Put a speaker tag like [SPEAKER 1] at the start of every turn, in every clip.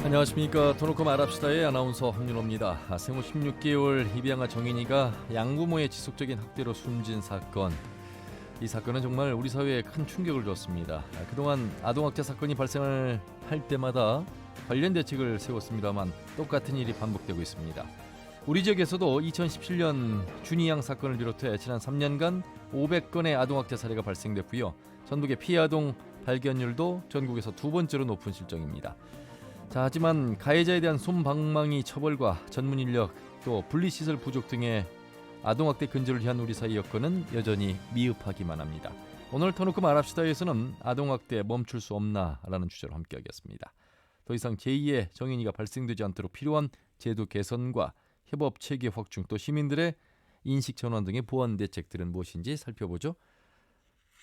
[SPEAKER 1] 안녕하십니까. 토노코 말합시다의 아나운서 황윤호입니다. 생후 16개월 입양아 정인이가 양부모의 지속적인 학대로 숨진 사건. 이 사건은 정말 우리 사회에 큰 충격을 줬습니다. 그동안 아동학대 사건이 발생을 할 때마다 관련 대책을 세웠습니다만 똑같은 일이 반복되고 있습니다. 우리 지역에서도 2017년 준이양 사건을 비롯해 지난 3년간 500건의 아동학대 사례가 발생됐고요. 전국의 피해 아동 발견율도 전국에서 두 번째로 높은 실정입니다. 자, 하지만 가해자에 대한 솜방망이 처벌과 전문 인력 또 분리시설 부족 등의 아동학대 근절을 위한 우리 사회 여건은 여전히 미흡하기만 합니다. 오늘 터놓고 말합시다에서는 아동학대 멈출 수 없나라는 주제로 함께하겠습니다. 더 이상 제2의 정인이가 발생되지 않도록 필요한 제도 개선과 협업 체계 확충 또 시민들의 인식 전환 등의 보완 대책들은 무엇인지 살펴보죠.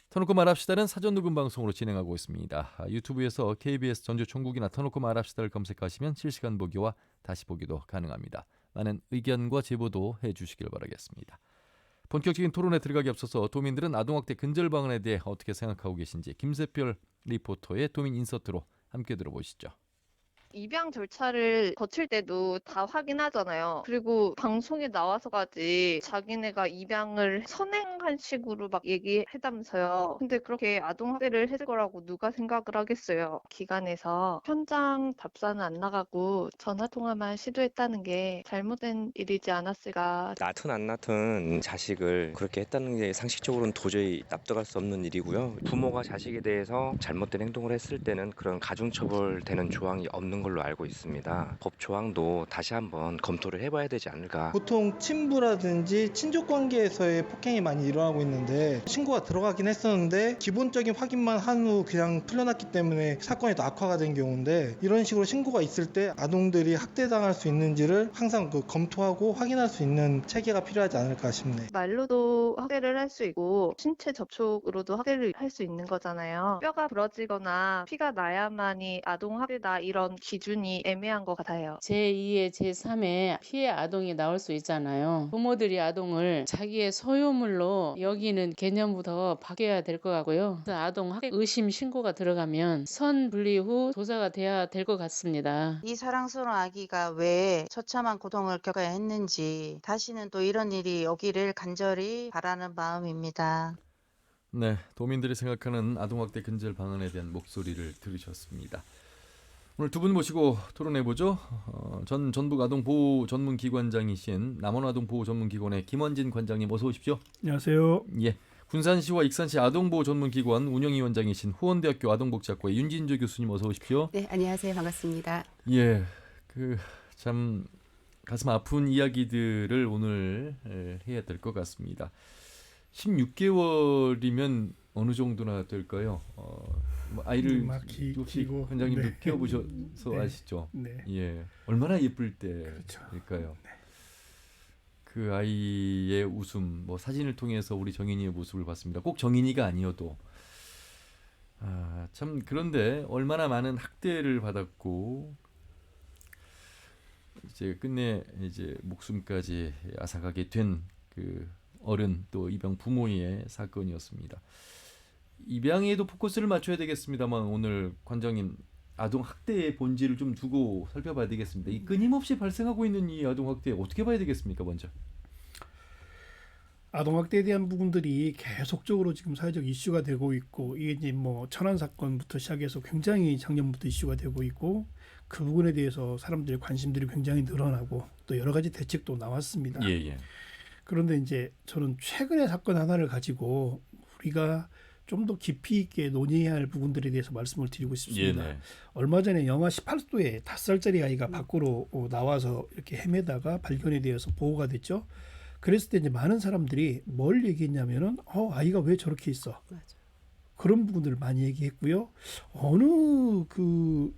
[SPEAKER 1] 터놓고 말합시다는 사전 녹음 방송으로 진행하고 있습니다. 유튜브에서 KBS 전주총국이나 터놓고 말합시다를 검색하시면 실시간 보기와 다시 보기도 가능합니다. 많은 의견과 제보도 해주시길 바라겠습니다. 본격적인 토론에 들어가기 앞서서 도민들은 아동학대 근절 방안에 대해 어떻게 생각하고 계신지 김세별 리포터의 도민 인서트로 함께 들어보시죠.
[SPEAKER 2] 입양 절차를 거칠 때도 다 확인하잖아요. 그리고 방송에 나와서까지 자기네가 입양을 선행한 식으로 막 얘기했다면서요. 근데 그렇게 아동학대를 했을 거라고 누가 생각을 하겠어요. 기관에서 현장 답사는 안 나가고 전화통화만 시도했다는 게 잘못된 일이지 않았을까.
[SPEAKER 3] 낳든 안 낳든 자식을 그렇게 했다는 게 상식적으로는 도저히 납득할 수 없는 일이고요. 부모가 자식에 대해서 잘못된 행동을 했을 때는 그런 가중처벌되는 조항이 없는 걸로 알고 있습니다. 법 조항도 다시 한번 검토를 해봐야 되지 않을까.
[SPEAKER 4] 보통 친부라든지 친족 관계에서의 폭행이 많이 일어나고 있는데 신고가 들어가긴 했었는데 기본적인 확인만 한 후 그냥 풀려났기 때문에 사건이 더 악화가 된 경우인데, 이런 식으로 신고가 있을 때 아동들이 학대당할 수 있는지를 항상 검토하고 확인할 수 있는 체계가 필요하지 않을까 싶네.
[SPEAKER 2] 말로도 학대를 할 수 있고 신체 접촉으로도 학대를 할 수 있는 거잖아요. 뼈가 부러지거나 피가 나야만이 아동 학대다 이런 기준이 애매한 것 같아요.
[SPEAKER 5] 제2의 제3의 피해 아동이 나올 수 있잖아요. 부모들이 아동을 자기의 소유물로 여기는 개념부터 바뀌어야 될 것 같고요. 아동 학대 의심 신고가 들어가면 선 분리 후 조사가 돼야 될 것 같습니다.
[SPEAKER 6] 이 사랑스러운 아기가 왜 처참한 고통을 겪어야 했는지 다시는 또 이런 일이 오기를 간절히 바라는 마음입니다.
[SPEAKER 1] 네, 도민들이 생각하는 아동학대 근절 방안에 대한 목소리를 들으셨습니다. 오늘 두 분 모시고 토론해보죠. 전 전북아동보호전문기관장이신 남원아동보호전문기관의 김원진 관장님 어서 오십시오.
[SPEAKER 7] 안녕하세요.
[SPEAKER 1] 예, 군산시와 익산시 아동보호전문기관 운영위원장이신 후원대학교 아동복지학과의 윤진주 교수님 어서 오십시오.
[SPEAKER 8] 네, 안녕하세요. 반갑습니다.
[SPEAKER 1] 예, 참 가슴 아픈 이야기들을 오늘 해야 될 것 같습니다. 16개월이면 어느 정도나 될까요? 뭐 아이를 혹시 관장님도
[SPEAKER 7] 네.
[SPEAKER 1] 키워보셔서
[SPEAKER 7] 네.
[SPEAKER 1] 아시죠?
[SPEAKER 7] 네.
[SPEAKER 1] 예, 얼마나 예쁠
[SPEAKER 7] 그렇죠.
[SPEAKER 1] 때일까요?
[SPEAKER 7] 네.
[SPEAKER 1] 그 아이의 웃음, 뭐 사진을 통해서 우리 정인이의 모습을 봤습니다. 꼭 정인이가 아니어도 참 그런데 얼마나 많은 학대를 받았고 이제 끝내 이제 목숨까지 앗아가게 된 그 어른 또 입양 부모의 사건이었습니다. 입양에도 포커스를 맞춰야 되겠습니다만 오늘 관장님 아동 학대의 본질을 좀 두고 살펴봐야 되겠습니다. 이 끊임없이 발생하고 있는 이 아동 학대 어떻게 봐야 되겠습니까, 먼저?
[SPEAKER 7] 아동학대에 대한 부분들이 계속적으로 지금 사회적 이슈가 되고 있고, 이게 이제 뭐 천안 사건부터 시작해서 굉장히 작년부터 이슈가 되고 있고, 그 부분에 대해서 사람들의 관심들이 굉장히 늘어나고 또 여러 가지 대책도 나왔습니다.
[SPEAKER 1] 예.
[SPEAKER 7] 그런데 이제 저는 최근의 사건 하나를 가지고 우리가 좀 더 깊이 있게 논의해야 할 부분들에 대해서 말씀을 드리고 싶습니다.
[SPEAKER 1] 예, 네.
[SPEAKER 7] 얼마 전에 영하 18도에 5살짜리 아이가 밖으로 나와서 이렇게 헤매다가 발견이 되어서 보호가 됐죠. 그랬을 때 이제 많은 사람들이 뭘 얘기했냐면은 아이가 왜 저렇게 있어?
[SPEAKER 8] 맞아.
[SPEAKER 7] 그런 부분들을 많이 얘기했고요. 어느 그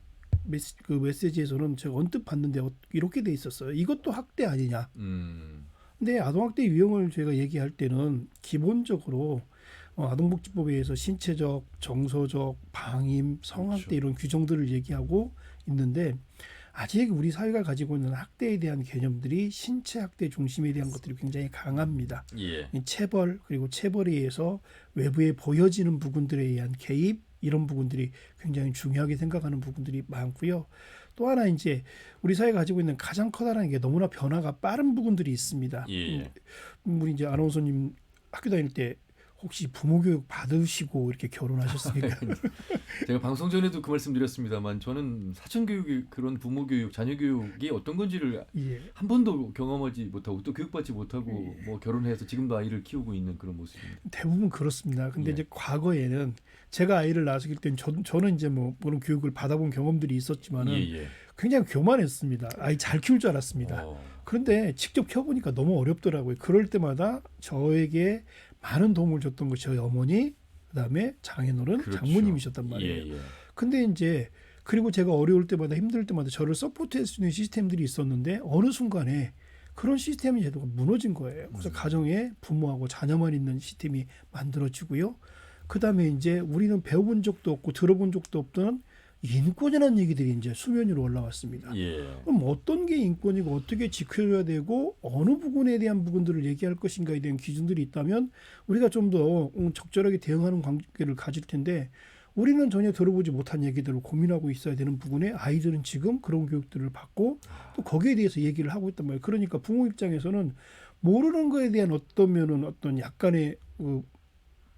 [SPEAKER 7] 메시지에서는 제가 언뜻 봤는데 이렇게 돼 있었어요. 이것도 학대 아니냐? 근데 아동학대 유형을 제가 얘기할 때는 기본적으로 아동복지법에 의해서 신체적, 정서적, 방임, 성학대
[SPEAKER 1] 그렇죠.
[SPEAKER 7] 이런 규정들을 얘기하고 있는데, 아직 우리 사회가 가지고 있는 학대에 대한 개념들이 신체 학대 중심에 대한 것들이 굉장히 강합니다.
[SPEAKER 1] 예.
[SPEAKER 7] 이 체벌, 그리고 체벌에 의해서 외부에 보여지는 부분들에 의한 개입, 이런 부분들이 굉장히 중요하게 생각하는 부분들이 많고요. 또 하나 이제 우리 사회가 가지고 있는 가장 커다란 게 너무나 변화가 빠른 부분들이 있습니다.
[SPEAKER 1] 예.
[SPEAKER 7] 우리 이제 아나운서님 학교 다닐 때 혹시 부모 교육 받으시고 이렇게 결혼하셨습니까?
[SPEAKER 1] 제가 방송 전에도 그 말씀드렸습니다만 저는 사전 교육이 그런 부모 교육, 자녀 교육이 어떤 건지를
[SPEAKER 7] 예.
[SPEAKER 1] 한 번도 경험하지 못하고 또 교육받지 못하고 뭐 결혼해서 지금도 아이를 키우고 있는 그런 모습입니다.
[SPEAKER 7] 대부분 그렇습니다. 근데
[SPEAKER 1] 예.
[SPEAKER 7] 이제 과거에는 제가 아이를 낳았을 때는 저는 이제 뭐 그런 교육을 받아본 경험들이 있었지만은
[SPEAKER 1] 예.
[SPEAKER 7] 굉장히 교만했습니다. 아이 잘 키울 줄 알았습니다. 그런데 직접 키워보니까 너무 어렵더라고요. 그럴 때마다 저에게 많은 도움을 줬던 것이 저희 어머니, 그다음에 장인어른,
[SPEAKER 1] 그렇죠.
[SPEAKER 7] 장모님이셨단 말이에요.
[SPEAKER 1] 예.
[SPEAKER 7] 근데 이제 그리고 제가 어려울 때마다 힘들 때마다 저를 서포트할 수 있는 시스템들이 있었는데 어느 순간에 그런 시스템이 제도가 무너진 거예요. 그래서 가정에 부모하고 자녀만 있는 시스템이 만들어지고요. 그다음에 이제 우리는 배워본 적도 없고 들어본 적도 없던 인권이라는 얘기들이 이제 수면 위로 올라왔습니다.
[SPEAKER 1] 예.
[SPEAKER 7] 그럼 어떤 게 인권이고 어떻게 지켜줘야 되고 어느 부분에 대한 부분들을 얘기할 것인가에 대한 기준들이 있다면 우리가 좀 더 적절하게 대응하는 관계를 가질 텐데 우리는 전혀 들어보지 못한 얘기들을 고민하고 있어야 되는 부분에 아이들은 지금 그런 교육들을 받고 또 거기에 대해서 얘기를 하고 있단 말이에요. 그러니까 부모 입장에서는 모르는 거에 대한 어떤 약간의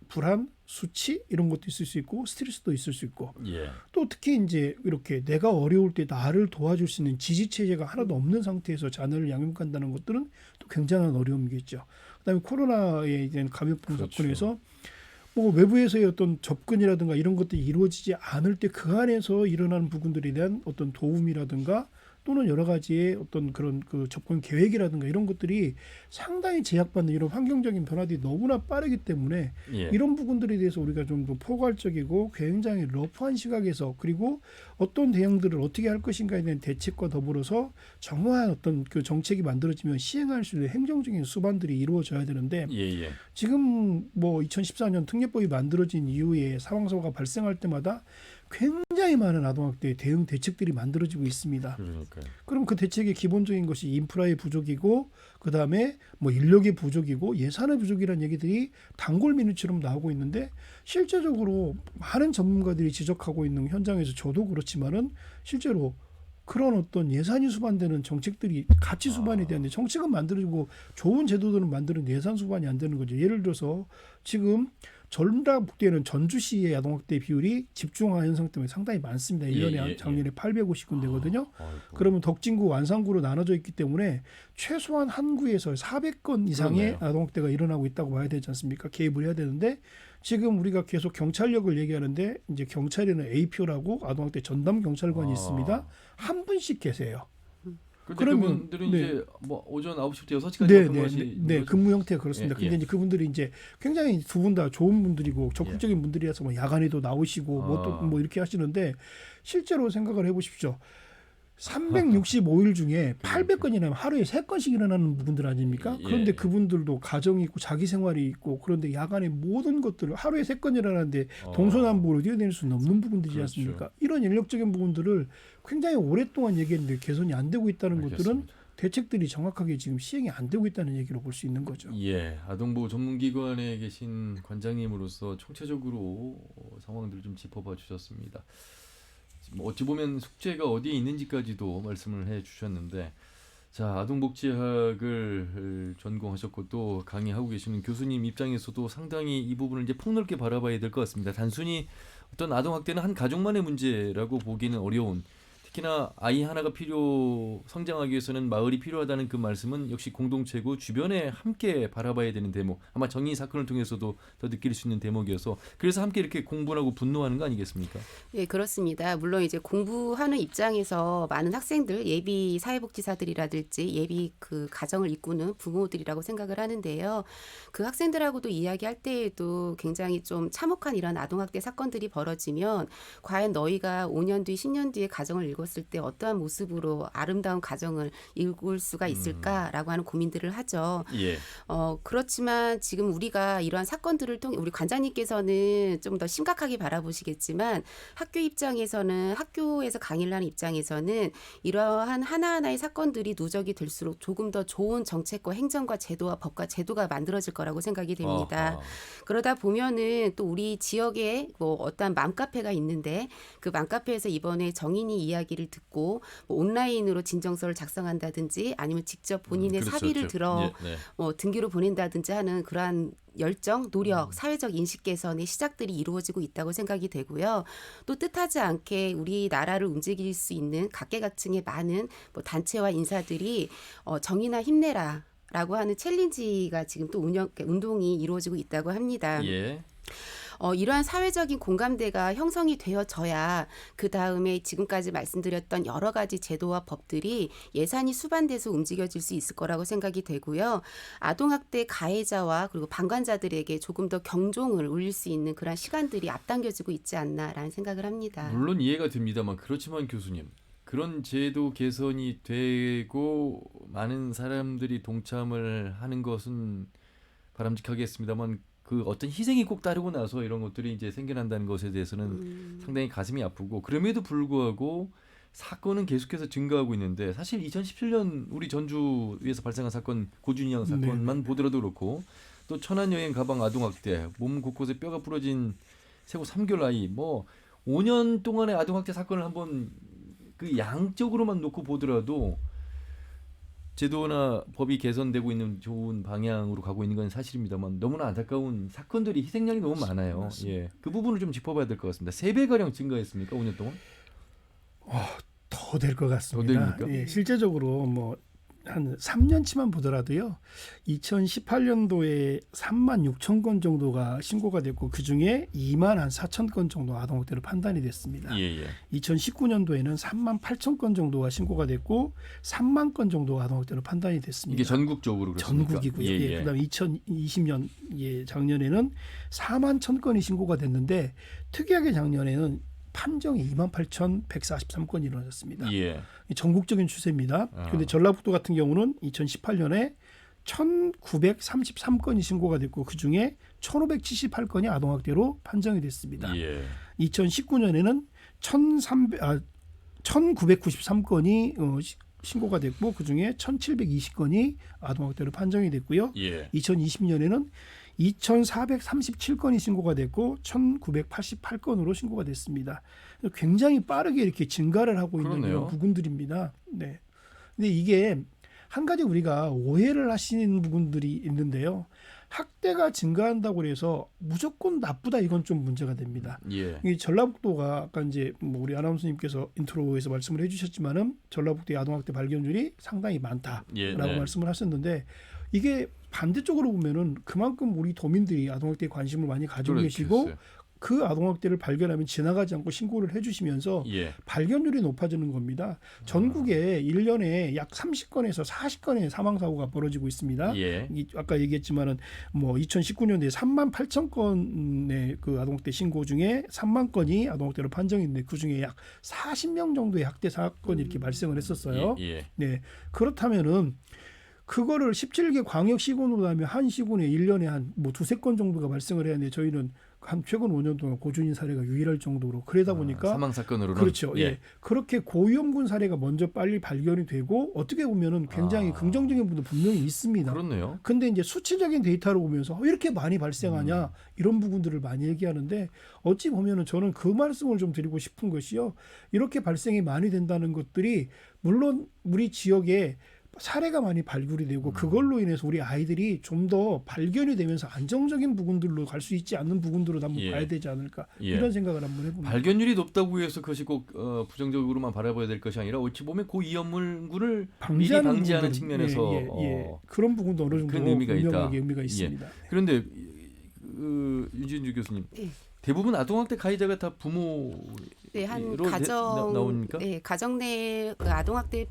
[SPEAKER 7] 불안, 수치 이런 것도 있을 수 있고 스트레스도 있을 수 있고
[SPEAKER 1] 예.
[SPEAKER 7] 또 특히 이제 이렇게 내가 어려울 때 나를 도와줄 수 있는 지지 체제가 하나도 없는 상태에서 자녀를 양육한다는 것들은 또 굉장한 어려움이겠죠. 그다음에 코로나에 대한 감염병
[SPEAKER 1] 그렇죠.
[SPEAKER 7] 사건에서 뭐 외부에서의 어떤 접근이라든가 이런 것들이 이루어지지 않을 때 그 안에서 일어나는 부분들에 대한 어떤 도움이라든가 또는 여러 가지의 어떤 그런 그 접근 계획이라든가 이런 것들이 상당히 제약받는 이런 환경적인 변화들이 너무나 빠르기 때문에
[SPEAKER 1] 예.
[SPEAKER 7] 이런 부분들에 대해서 우리가 좀 더 포괄적이고 굉장히 러프한 시각에서 그리고 어떤 대응들을 어떻게 할 것인가에 대한 대책과 더불어서 정확한 어떤 그 정책이 만들어지면 시행할 수 있는 행정적인 수반들이 이루어져야 되는데
[SPEAKER 1] 예.
[SPEAKER 7] 지금 뭐 2014년 특례법이 만들어진 이후에 사망사고가 발생할 때마다 굉장히 많은 아동학대 대응 대책들이 만들어지고 있습니다.
[SPEAKER 1] 그러니까요.
[SPEAKER 7] 그럼 그 대책의 기본적인 것이 인프라의 부족이고 그다음에 뭐 인력의 부족이고 예산의 부족이라는 얘기들이 단골메뉴처럼 나오고 있는데 실제적으로 많은 전문가들이 지적하고 있는 현장에서 저도 그렇지만은 실제로 그런 어떤 예산이 수반되는 정책들이 같이 수반이 되는데 정책은 만들어지고 좋은 제도들은 만드는 예산 수반이 안 되는 거죠. 예를 들어서 지금 전라북도에는 전주시의 아동학대 비율이 집중화 현상 때문에 상당히 많습니다. 1년에 작년에 850군데거든요. 그러면 덕진구, 완산구로 나눠져 있기 때문에 최소한 한 구에서 400건 이상의
[SPEAKER 1] 그러네요.
[SPEAKER 7] 아동학대가 일어나고 있다고 봐야 되지 않습니까? 개입을 해야 되는데 지금 우리가 계속 경찰력을 얘기하는데 이제 경찰에는 APO라고 아동학대 전담 경찰관이 있습니다. 한 분씩 계세요.
[SPEAKER 1] 그러면 그분들은
[SPEAKER 7] 네.
[SPEAKER 1] 이제 뭐 오전 9시부터 6시까지
[SPEAKER 7] 네, 근무 형태가 그렇습니다.
[SPEAKER 1] 예,
[SPEAKER 7] 근데
[SPEAKER 1] 예.
[SPEAKER 7] 이제 그분들이 이제 굉장히 두 분 다 좋은 분들이고 적극적인 분들이라서 뭐 야간에도 나오시고 뭐 또 뭐 이렇게 하시는데 실제로 생각을 해보십시오. 365일 중에 800건이라면 하루에 3건씩 일어나는 분들 아닙니까? 그런데 그분들도 가정이 있고 자기 생활이 있고 그런데 야간에 모든 것들을 하루에 3건 일어나는데 동서남북으로 뛰어다닐 수는 없는 부분들이지
[SPEAKER 1] 그렇죠.
[SPEAKER 7] 않습니까? 이런 인력적인 부분들을 굉장히 오랫동안 얘기했는데 개선이 안 되고 있다는 것들은
[SPEAKER 1] 알겠습니다.
[SPEAKER 7] 대책들이 정확하게 지금 시행이 안 되고 있다는 얘기로 볼 수 있는 거죠.
[SPEAKER 1] 예, 아동보호 전문기관에 계신 관장님으로서 총체적으로 상황들을 좀 짚어봐 주셨습니다. 뭐 어찌 보면 숙제가 어디에 있는지까지도 말씀을 해주셨는데, 자, 아동복지학을 전공하셨고 또 강의하고 계시는 교수님 입장에서도 상당히 이 부분을 이제 폭넓게 바라봐야 될 것 같습니다. 단순히 어떤 아동학대는 한 가족만의 문제라고 보기는 어려운, 특히나 아이 하나가 성장하기 위해서는 마을이 필요하다는 그 말씀은 역시 공동체고 주변에 함께 바라봐야 되는 대목, 아마 정의 사건을 통해서도 더 느낄 수 있는 대목이어서 그래서 함께 이렇게 공부하고 분노하는 거 아니겠습니까?
[SPEAKER 8] 예, 그렇습니다. 물론 이제 공부하는 입장에서 많은 학생들, 예비 사회복지사들이라든지 예비 그 가정을 이끄는 부모들이라고 생각을 하는데요. 그 학생들하고도 이야기할 때에도 굉장히 좀 참혹한 이런 아동학대 사건들이 벌어지면 과연 너희가 5년 뒤, 10년 뒤에 가정을 읽었을 때 어떠한 모습으로 아름다운 가정을 이룰 수가 있을까라고 하는 고민들을 하죠.
[SPEAKER 1] 예.
[SPEAKER 8] 그렇지만 지금 우리가 이러한 사건들을 통해 우리 관장님께서는 좀 더 심각하게 바라보시겠지만 학교 입장에서는 학교에서 강의를 하는 입장에서는 이러한 하나하나의 사건들이 누적이 될수록 조금 더 좋은 정책과 행정과 제도와 법과 제도가 만들어질 거라고 생각이 됩니다. 그러다 보면은 또 우리 지역에 뭐 어떠한 맘카페가 있는데 그 맘카페에서 이번에 정인이 이야기 얘기를 듣고 뭐 온라인으로 진정서를 작성한다든지 아니면 직접 본인의 사비를 들어 등기로 보낸다든지 하는 그러한 열정, 노력, 사회적 인식 개선의 시작들이 이루어지고 있다고 생각이 되고요. 또 뜻하지 않게 우리나라를 움직일 수 있는 각계각층의 많은 뭐 단체와 인사들이 정의나 힘내라라고 하는 챌린지가 지금 또 운동이 이루어지고 있다고 합니다.
[SPEAKER 1] 예.
[SPEAKER 8] 이러한 사회적인 공감대가 형성이 되어져야 그 다음에 지금까지 말씀드렸던 여러 가지 제도와 법들이 예산이 수반돼서 움직여질 수 있을 거라고 생각이 되고요. 아동학대 가해자와 그리고 방관자들에게 조금 더 경종을 울릴 수 있는 그런 시간들이 앞당겨지고 있지 않나라는 생각을 합니다.
[SPEAKER 1] 물론 이해가 됩니다만 그렇지만 교수님 그런 제도 개선이 되고 많은 사람들이 동참을 하는 것은 바람직하겠습니다만 그 어떤 희생이 꼭 따르고 나서 이런 것들이 이제 생겨난다는 것에 대해서는 상당히 가슴이 아프고 그럼에도 불구하고 사건은 계속해서 증가하고 있는데 사실 2017년 우리 전주에서 발생한 사건 고준희 양 사건만 보더라도 그렇고 또 천안 여행 가방 아동학대 몸 곳곳에 뼈가 부러진 생후 3개월 아이 뭐 5년 동안의 아동학대 사건을 한번 그 양적으로만 놓고 보더라도 제도나 법이 개선되고 있는 좋은 방향으로 가고 있는 건 사실입니다만 너무나 안타까운 사건들이 희생양이 너무 많아요. 예, 그 부분을 좀 짚어봐야 될 것 같습니다. 3배가량 증가했습니까? 5년 동안?
[SPEAKER 7] 더 될 것 같습니다.
[SPEAKER 1] 더 됩니까?
[SPEAKER 7] 예, 실제적으로 뭐 한 3년치만 보더라도요. 2018년도에 3만 6천 건 정도가 신고가 됐고 그중에 2만 한 4천 건 정도 아동학대로 판단이 됐습니다.
[SPEAKER 1] 예.
[SPEAKER 7] 2019년도에는 3만 8천 건 정도가 신고가 됐고 3만 건 정도가 아동학대로 판단이 됐습니다.
[SPEAKER 1] 이게 전국적으로 그렇습니까?
[SPEAKER 7] 전국이고요.
[SPEAKER 1] 예.
[SPEAKER 7] 그다음에 2020년 작년에는 4만 1천 건이 신고가 됐는데 특이하게 작년에는 판정이 28,143건이 일어났습니다.
[SPEAKER 1] 예.
[SPEAKER 7] 전국적인 추세입니다. 그런데 전라북도 같은 경우는 2018년에 1,933건이 신고가 됐고 그중에 1,578건이 아동학대로 판정이 됐습니다.
[SPEAKER 1] 예.
[SPEAKER 7] 2019년에는 1,993건이 신고가 됐고 그중에 1,720건이 아동학대로 판정이 됐고요.
[SPEAKER 1] 예.
[SPEAKER 7] 2020년에는 2,437건이 신고가 됐고 1,988건으로 신고가 됐습니다. 굉장히 빠르게 이렇게 증가를 하고 있는 이런 부분들입니다. 네. 근데 이게 한 가지 우리가 오해를 하시는 부분들이 있는데요. 학대가 증가한다고 해서 무조건 나쁘다 이건 좀 문제가 됩니다.
[SPEAKER 1] 예.
[SPEAKER 7] 이 전라북도가 아까 이제 뭐 우리 아나운서님께서 인트로에서 말씀을 해주셨지만은 전라북도의 아동학대 발견율이 상당히 많다라고 말씀을 하셨는데 이게 반대쪽으로 보면은 그만큼 우리 도민들이 아동학대에 관심을 많이 가지고 계시고 그 아동학대를 발견하면 지나가지 않고 신고를 해주시면서 발견율이 높아지는 겁니다. 전국에 1년에 약 30건에서 40건의 사망사고가 벌어지고 있습니다. 아까 얘기했지만은 뭐 2019년도에 3만 8천 건의 그 아동학대 신고 중에 3만 건이 아동학대로 판정인데 그 중에 약 40명 정도의 학대 사건이 이렇게 발생을 했었어요. 네, 그렇다면은 그거를 17개 광역 시군으로 하면 한 시군에 1년에 한 뭐 2-3건 정도가 발생을 해야 하는데 저희는 한 최근 5년 동안 고준희 사례가 유일할 정도로 그러다 보니까
[SPEAKER 1] 사망 사건으로는
[SPEAKER 7] 그렇죠. 예. 그렇게 고위험군 사례가 먼저 빨리 발견이 되고 어떻게 보면은 굉장히 긍정적인 부분도 분명히 있습니다.
[SPEAKER 1] 그렇네요.
[SPEAKER 7] 근데 이제 수치적인 데이터를 보면서 왜 이렇게 많이 발생하냐 이런 부분들을 많이 얘기하는데 어찌 보면은 저는 그 말씀을 좀 드리고 싶은 것이요. 이렇게 발생이 많이 된다는 것들이 물론 우리 지역에 사례가 많이 발굴이 되고 그걸로 인해서 우리 아이들이 좀 더 발견이 되면서 안정적인 부분들로 갈 수 있지 않는 부분들로 한번 봐야 되지 않을까 이런 생각을 한번 해봅니다.
[SPEAKER 1] 발견율이 높다고 해서 그것이 꼭 부정적으로만 바라봐야 될 것이 아니라 어찌 보면 고위험물을 미리 방지하는 측면에서
[SPEAKER 7] 그런 부분도 어느 정도
[SPEAKER 1] 큰 의미가 있다.
[SPEAKER 7] 의미가 있습니다.
[SPEAKER 1] 그런데 윤진주 교수님 대부분 아동학대 가해자가 다 부모로
[SPEAKER 8] 한 가정
[SPEAKER 1] 나오니까
[SPEAKER 8] 가정 내 아동학대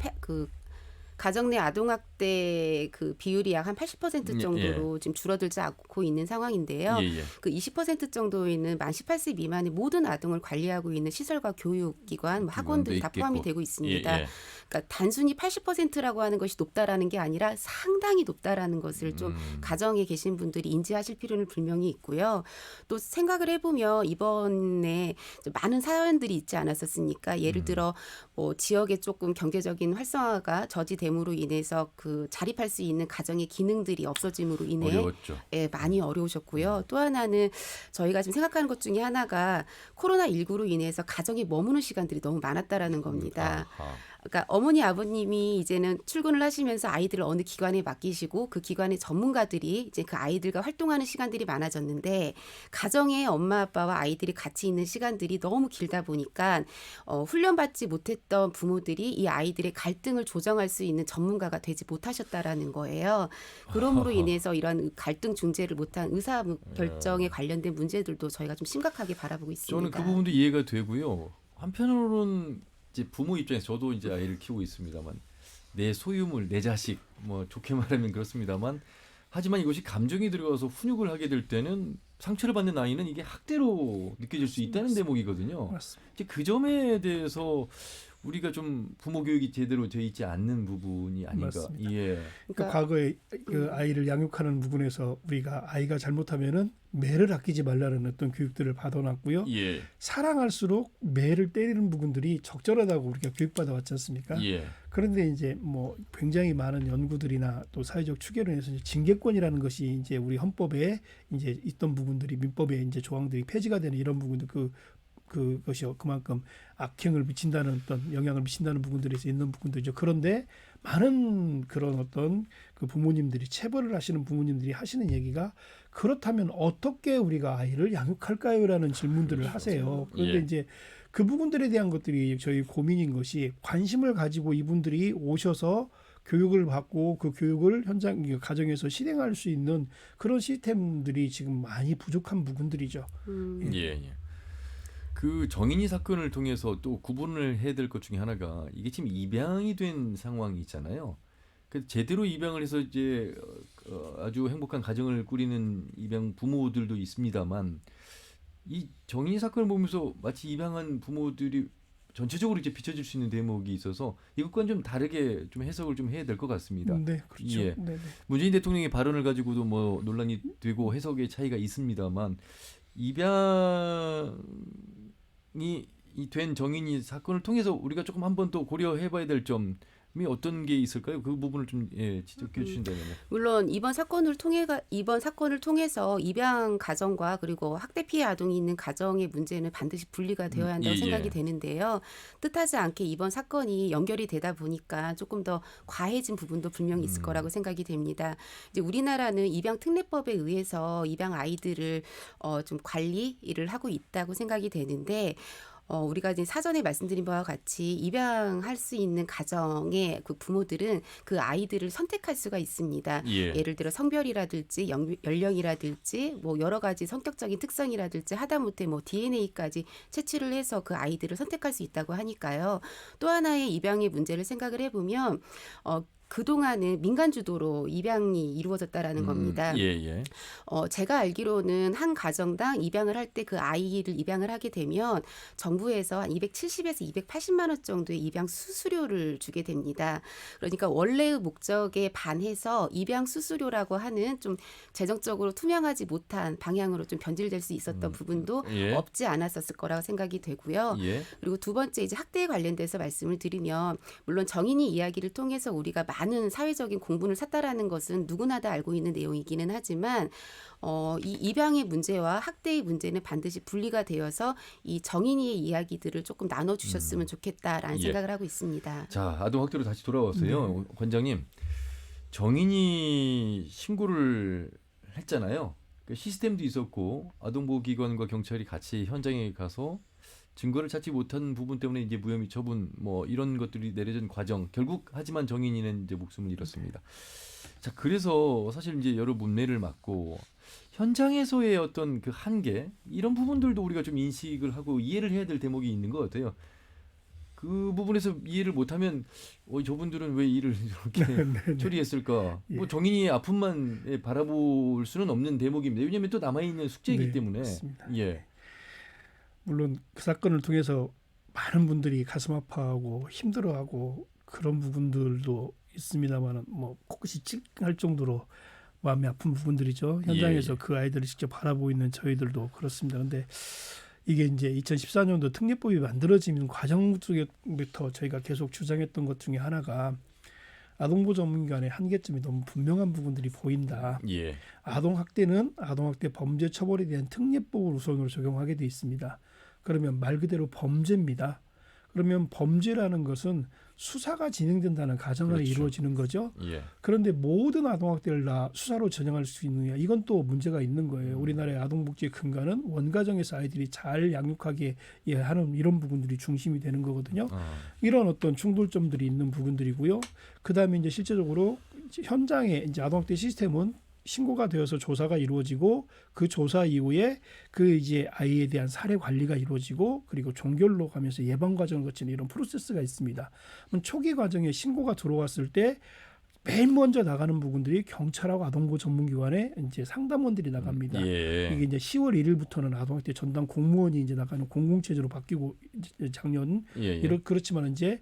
[SPEAKER 8] 가정 내 아동학대 그 비율이 약 한 80% 정도로 지금 줄어들지 않고 있는 상황인데요. 그 20% 정도 있는 만 18세 미만의 모든 아동을 관리하고 있는 시설과 교육기관, 학원들이 다 포함이 되고 있습니다. 그러니까 단순히 80%라고 하는 것이 높다라는 게 아니라 상당히 높다라는 것을 좀 가정에 계신 분들이 인지하실 필요는 분명히 있고요. 또 생각을 해보면 이번에 많은 사연들이 있지 않았었습니까? 예를 들어 뭐 지역에 조금 경제적인 활성화가 저지되는 됨으로 인해서 그 자립할 수 있는 가정의 기능들이 없어짐으로 인해
[SPEAKER 1] 어려웠죠.
[SPEAKER 8] 예, 많이 어려우셨고요. 또 하나는 저희가 지금 생각하는 것 중에 하나가 코로나19로 인해서 가정에 머무는 시간들이 너무 많았다라는 겁니다.
[SPEAKER 1] 아하.
[SPEAKER 8] 그러니까 어머니 아버님이 이제는 출근을 하시면서 아이들을 어느 기관에 맡기시고 그 기관의 전문가들이 이제 그 아이들과 활동하는 시간들이 많아졌는데 가정에 엄마 아빠와 아이들이 같이 있는 시간들이 너무 길다 보니까 훈련받지 못했던 부모들이 이 아이들의 갈등을 조정할 수 있는 전문가가 되지 못하셨다라는 거예요. 그러므로 인해서 이런 갈등 중재를 못한 의사 결정에 관련된 문제들도 저희가 좀 심각하게 바라보고 있습니다.
[SPEAKER 1] 저는 그 부분도 이해가 되고요. 한편으로는 이제 부모 입장에서 저도 이제 아이를 키우고 있습니다만 내 소유물, 내 자식, 뭐 좋게 말하면 그렇습니다만 하지만 이것이 감정이 들어가서 훈육을 하게 될 때는 상처를 받는 아이는 이게 학대로 느껴질 수 있다는 대목이거든요.
[SPEAKER 7] 맞습니다.
[SPEAKER 1] 이제 그 점에 대해서 우리가 좀 부모 교육이 제대로 돼 있지 않는 부분이 아닌가.
[SPEAKER 7] 맞습니다.
[SPEAKER 1] 예.
[SPEAKER 7] 그러니까 과거에 그 아이를 양육하는 부분에서 우리가 아이가 잘못하면은 매를 아끼지 말라는 어떤 교육들을 받아놨고요.
[SPEAKER 1] 예.
[SPEAKER 7] 사랑할수록 매를 때리는 부분들이 적절하다고 우리가 교육받아 왔지 않습니까?
[SPEAKER 1] 예.
[SPEAKER 7] 그런데 이제 뭐 굉장히 많은 연구들이나 또 사회적 추계로 해서 이제 징계권이라는 것이 이제 우리 헌법에 이제 있던 부분들이 민법에 이제 조항들이 폐지가 되는 이런 부분들 그것이 그만큼 악행을 미친다는 어떤 영향을 미친다는 부분들에서 있는 부분들이죠. 그런데 많은 그런 어떤 그 부모님들이 체벌을 하시는 부모님들이 하시는 얘기가 그렇다면 어떻게 우리가 아이를 양육할까요라는 질문들을 하세요. 그런데
[SPEAKER 1] 예.
[SPEAKER 7] 이제 그 부분들에 대한 것들이 저희 고민인 것이 관심을 가지고 이분들이 오셔서 교육을 받고 그 교육을 현장 가정에서 실행할 수 있는 그런 시스템들이 지금 많이 부족한 부분들이죠.
[SPEAKER 1] 예. 예. 그 정인이 사건을 통해서 또 구분을 해야 될 것 중에 하나가 이게 지금 입양이 된 상황이 있잖아요. 그 제대로 입양을 해서 이제 아주 행복한 가정을 꾸리는 입양 부모들도 있습니다만 이 정인이 사건을 보면서 마치 입양한 부모들이 전체적으로 이제 비춰질 수 있는 대목이 있어서 이것과는 좀 다르게 좀 해석을 좀 해야 될 것 같습니다.
[SPEAKER 7] 네, 그렇죠.
[SPEAKER 1] 예.
[SPEAKER 7] 네, 네.
[SPEAKER 1] 문재인 대통령의 발언을 가지고도 뭐 논란이 되고 해석의 차이가 있습니다만 입양이 된 정인이 사건을 통해서 우리가 조금 한번 또 고려해봐야 될 점이 어떤 게 있을까요? 그 부분을 좀 지적해 주신다면.
[SPEAKER 8] 물론 이번 사건을 통해서 입양 가정과 그리고 학대 피해 아동이 있는 가정의 문제는 반드시 분리가 되어야 한다고 생각이 되는데요. 뜻하지 않게 이번 사건이 연결이 되다 보니까 조금 더 과해진 부분도 분명히 있을 거라고 생각이 됩니다. 이제 우리나라는 입양 특례법에 의해서 입양 아이들을 좀 관리를 하고 있다고 생각이 되는데. 우리가 이제 사전에 말씀드린 바와 같이 입양할 수 있는 가정의 그 부모들은 그 아이들을 선택할 수가 있습니다. 예를 들어 성별이라든지 연령이라든지 뭐 여러 가지 성격적인 특성이라든지 하다못해 뭐 DNA까지 채취를 해서 그 아이들을 선택할 수 있다고 하니까요. 또 하나의 입양의 문제를 생각을 해보면 그동안은 민간 주도로 입양이 이루어졌다라는 겁니다. 제가 알기로는 한 가정당 입양을 할 때 그 아이를 입양을 하게 되면 정부에서 한 270에서 280만 원 정도의 입양 수수료를 주게 됩니다. 그러니까 원래의 목적에 반해서 입양 수수료라고 하는 좀 재정적으로 투명하지 못한 방향으로 좀 변질될 수 있었던 부분도 없지 않았었을 거라고 생각이 되고요. 그리고 두 번째 이제 학대에 관련돼서 말씀을 드리면 물론 정인이 이야기를 통해서 우리가 많은 사회적인 공분을 샀다라는 것은 누구나 다 알고 있는 내용이기는 하지만 이 입양의 문제와 학대의 문제는 반드시 분리가 되어서 이 정인이의 이야기들을 조금 나눠주셨으면 좋겠다라는 생각을 하고 있습니다.
[SPEAKER 1] 자, 아동 학대로 다시 돌아왔어요. 관장님, 정인이 신고를 했잖아요. 그 시스템도 있었고 아동보호기관과 경찰이 같이 현장에 가서 증거를 찾지 못한 부분 때문에 이제 무혐의 처분 뭐 이런 것들이 내려진 과정 결국 하지만 정인이는 이제 목숨을 잃었습니다. 자, 그래서 사실 이제 여러 문매를 맞고 현장에서의 어떤 그 한계 이런 부분들도 우리가 좀 인식을 하고 이해를 해야 될 대목이 있는 것 같아요. 그 부분에서 이해를 못하면 저분들은 왜 일을 이렇게 처리했을까? 뭐 정인이의 아픔만 바라볼 수는 없는 대목입니다. 왜냐하면 또 남아있는 숙제이기 때문에.
[SPEAKER 7] 맞습니다. 물론 그 사건을 통해서 많은 분들이 가슴 아파하고 힘들어하고 그런 부분들도 있습니다만 뭐 코끝이 찡할 정도로 마음이 아픈 부분들이죠. 현장에서 그 아이들을 직접 바라보고 있는 저희들도 그렇습니다. 그런데 이게 이제 2014년도 특례법이 만들어지는 과정 쪽부터 저희가 계속 주장했던 것 중에 하나가 아동보호 전문기관의 한계점이 너무 분명한 부분들이 보인다.
[SPEAKER 1] 예.
[SPEAKER 7] 아동학대는 아동학대 범죄 처벌에 대한 특례법을 우선으로 적용하게 돼 있습니다. 그러면 말 그대로 범죄입니다. 그러면 범죄라는 것은 수사가 진행된다는 가정하에
[SPEAKER 1] 그렇죠.
[SPEAKER 7] 이루어지는 거죠.
[SPEAKER 1] 예.
[SPEAKER 7] 그런데 모든 아동학대를 다 수사로 전형할 수 있느냐, 이건 또 문제가 있는 거예요. 우리나라의 아동복지의 근간은 원가정에서 아이들이 잘 양육하게 하는 이런 부분들이 중심이 되는 거거든요. 이런 어떤 충돌점들이 있는 부분들이고요. 그다음에 이제 실제적으로 현장에 이제 아동학대 시스템은 신고가 되어서 조사가 이루어지고 그 조사 이후에 그 이제 아이에 대한 사례 관리가 이루어지고 그리고 종결로 가면서 예방 과정을 거치는 이런 프로세스가 있습니다. 그럼 초기 과정에 신고가 들어왔을 때 맨 먼저 나가는 부분들이 경찰하고 아동보호 전문기관에 이제 상담원들이 나갑니다.
[SPEAKER 1] 예.
[SPEAKER 7] 이게 이제 10월 1일부터는 아동학대 전담 공무원이 이제 나가는 공공체제로 바뀌고 작년
[SPEAKER 1] 예.
[SPEAKER 7] 그렇지만 이제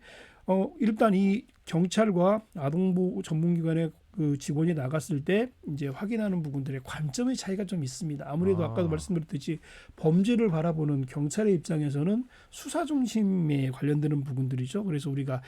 [SPEAKER 7] 일단 이 경찰과 아동보호 전문기관의 그 직원이 나갔을 때 이제 확인하는 부분들의 관점의 차이가 좀 있습니다. 아무래도 아까도 말씀드렸듯이 범죄를 바라보는 경찰의 입장에서는 수사 중심에 관련되는 부분들이죠. 그래서 우리가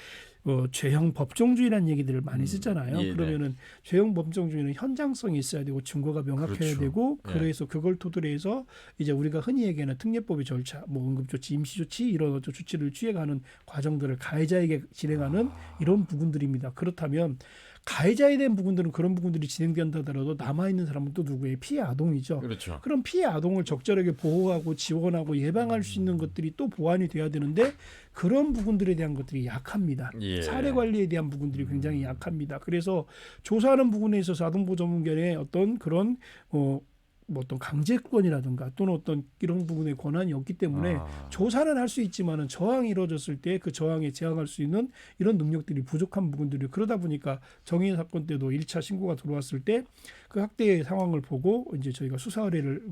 [SPEAKER 7] 죄형 법정주의라는 얘기들을 많이 쓰잖아요.
[SPEAKER 1] 예,
[SPEAKER 7] 그러면은 죄형 법정주의는 현장성이 있어야 되고 증거가 명확해야
[SPEAKER 1] 그렇죠.
[SPEAKER 7] 되고
[SPEAKER 1] 예.
[SPEAKER 7] 그래서 그걸 토대로 해서 이제 우리가 흔히 얘기하는 특례법의 절차, 뭐 응급조치, 임시조치 이런 어떤 조치를 취해가는 과정들을 가해자에게 진행하는 이런 부분들입니다. 그렇다면 가해자에 대한 부분들은 그런 부분들이 진행된다 하더라도 남아있는 사람은 또 누구예요? 피해 아동이죠.
[SPEAKER 1] 그렇죠.
[SPEAKER 7] 그럼 피해 아동을 적절하게 보호하고 지원하고 예방할 수 있는 것들이 또 보완이 돼야 되는데 그런 부분들에 대한 것들이 약합니다.
[SPEAKER 1] 예.
[SPEAKER 7] 사례 관리에 대한 부분들이 굉장히 약합니다. 그래서 조사하는 부분에 있어서 아동보호 전문기관의 어떤 그런 뭐 어떤 강제권이라든가 또는 어떤 이런 부분의 권한이 없기 때문에 조사는 할 수 있지만은 저항이 이루어졌을 때 그 저항에 제항할 수 있는 이런 능력들이 부족한 부분들이 그러다 보니까 정의 사건 때도 1차 신고가 들어왔을 때 그 학대의 상황을 보고 이제 저희가 수사 의뢰를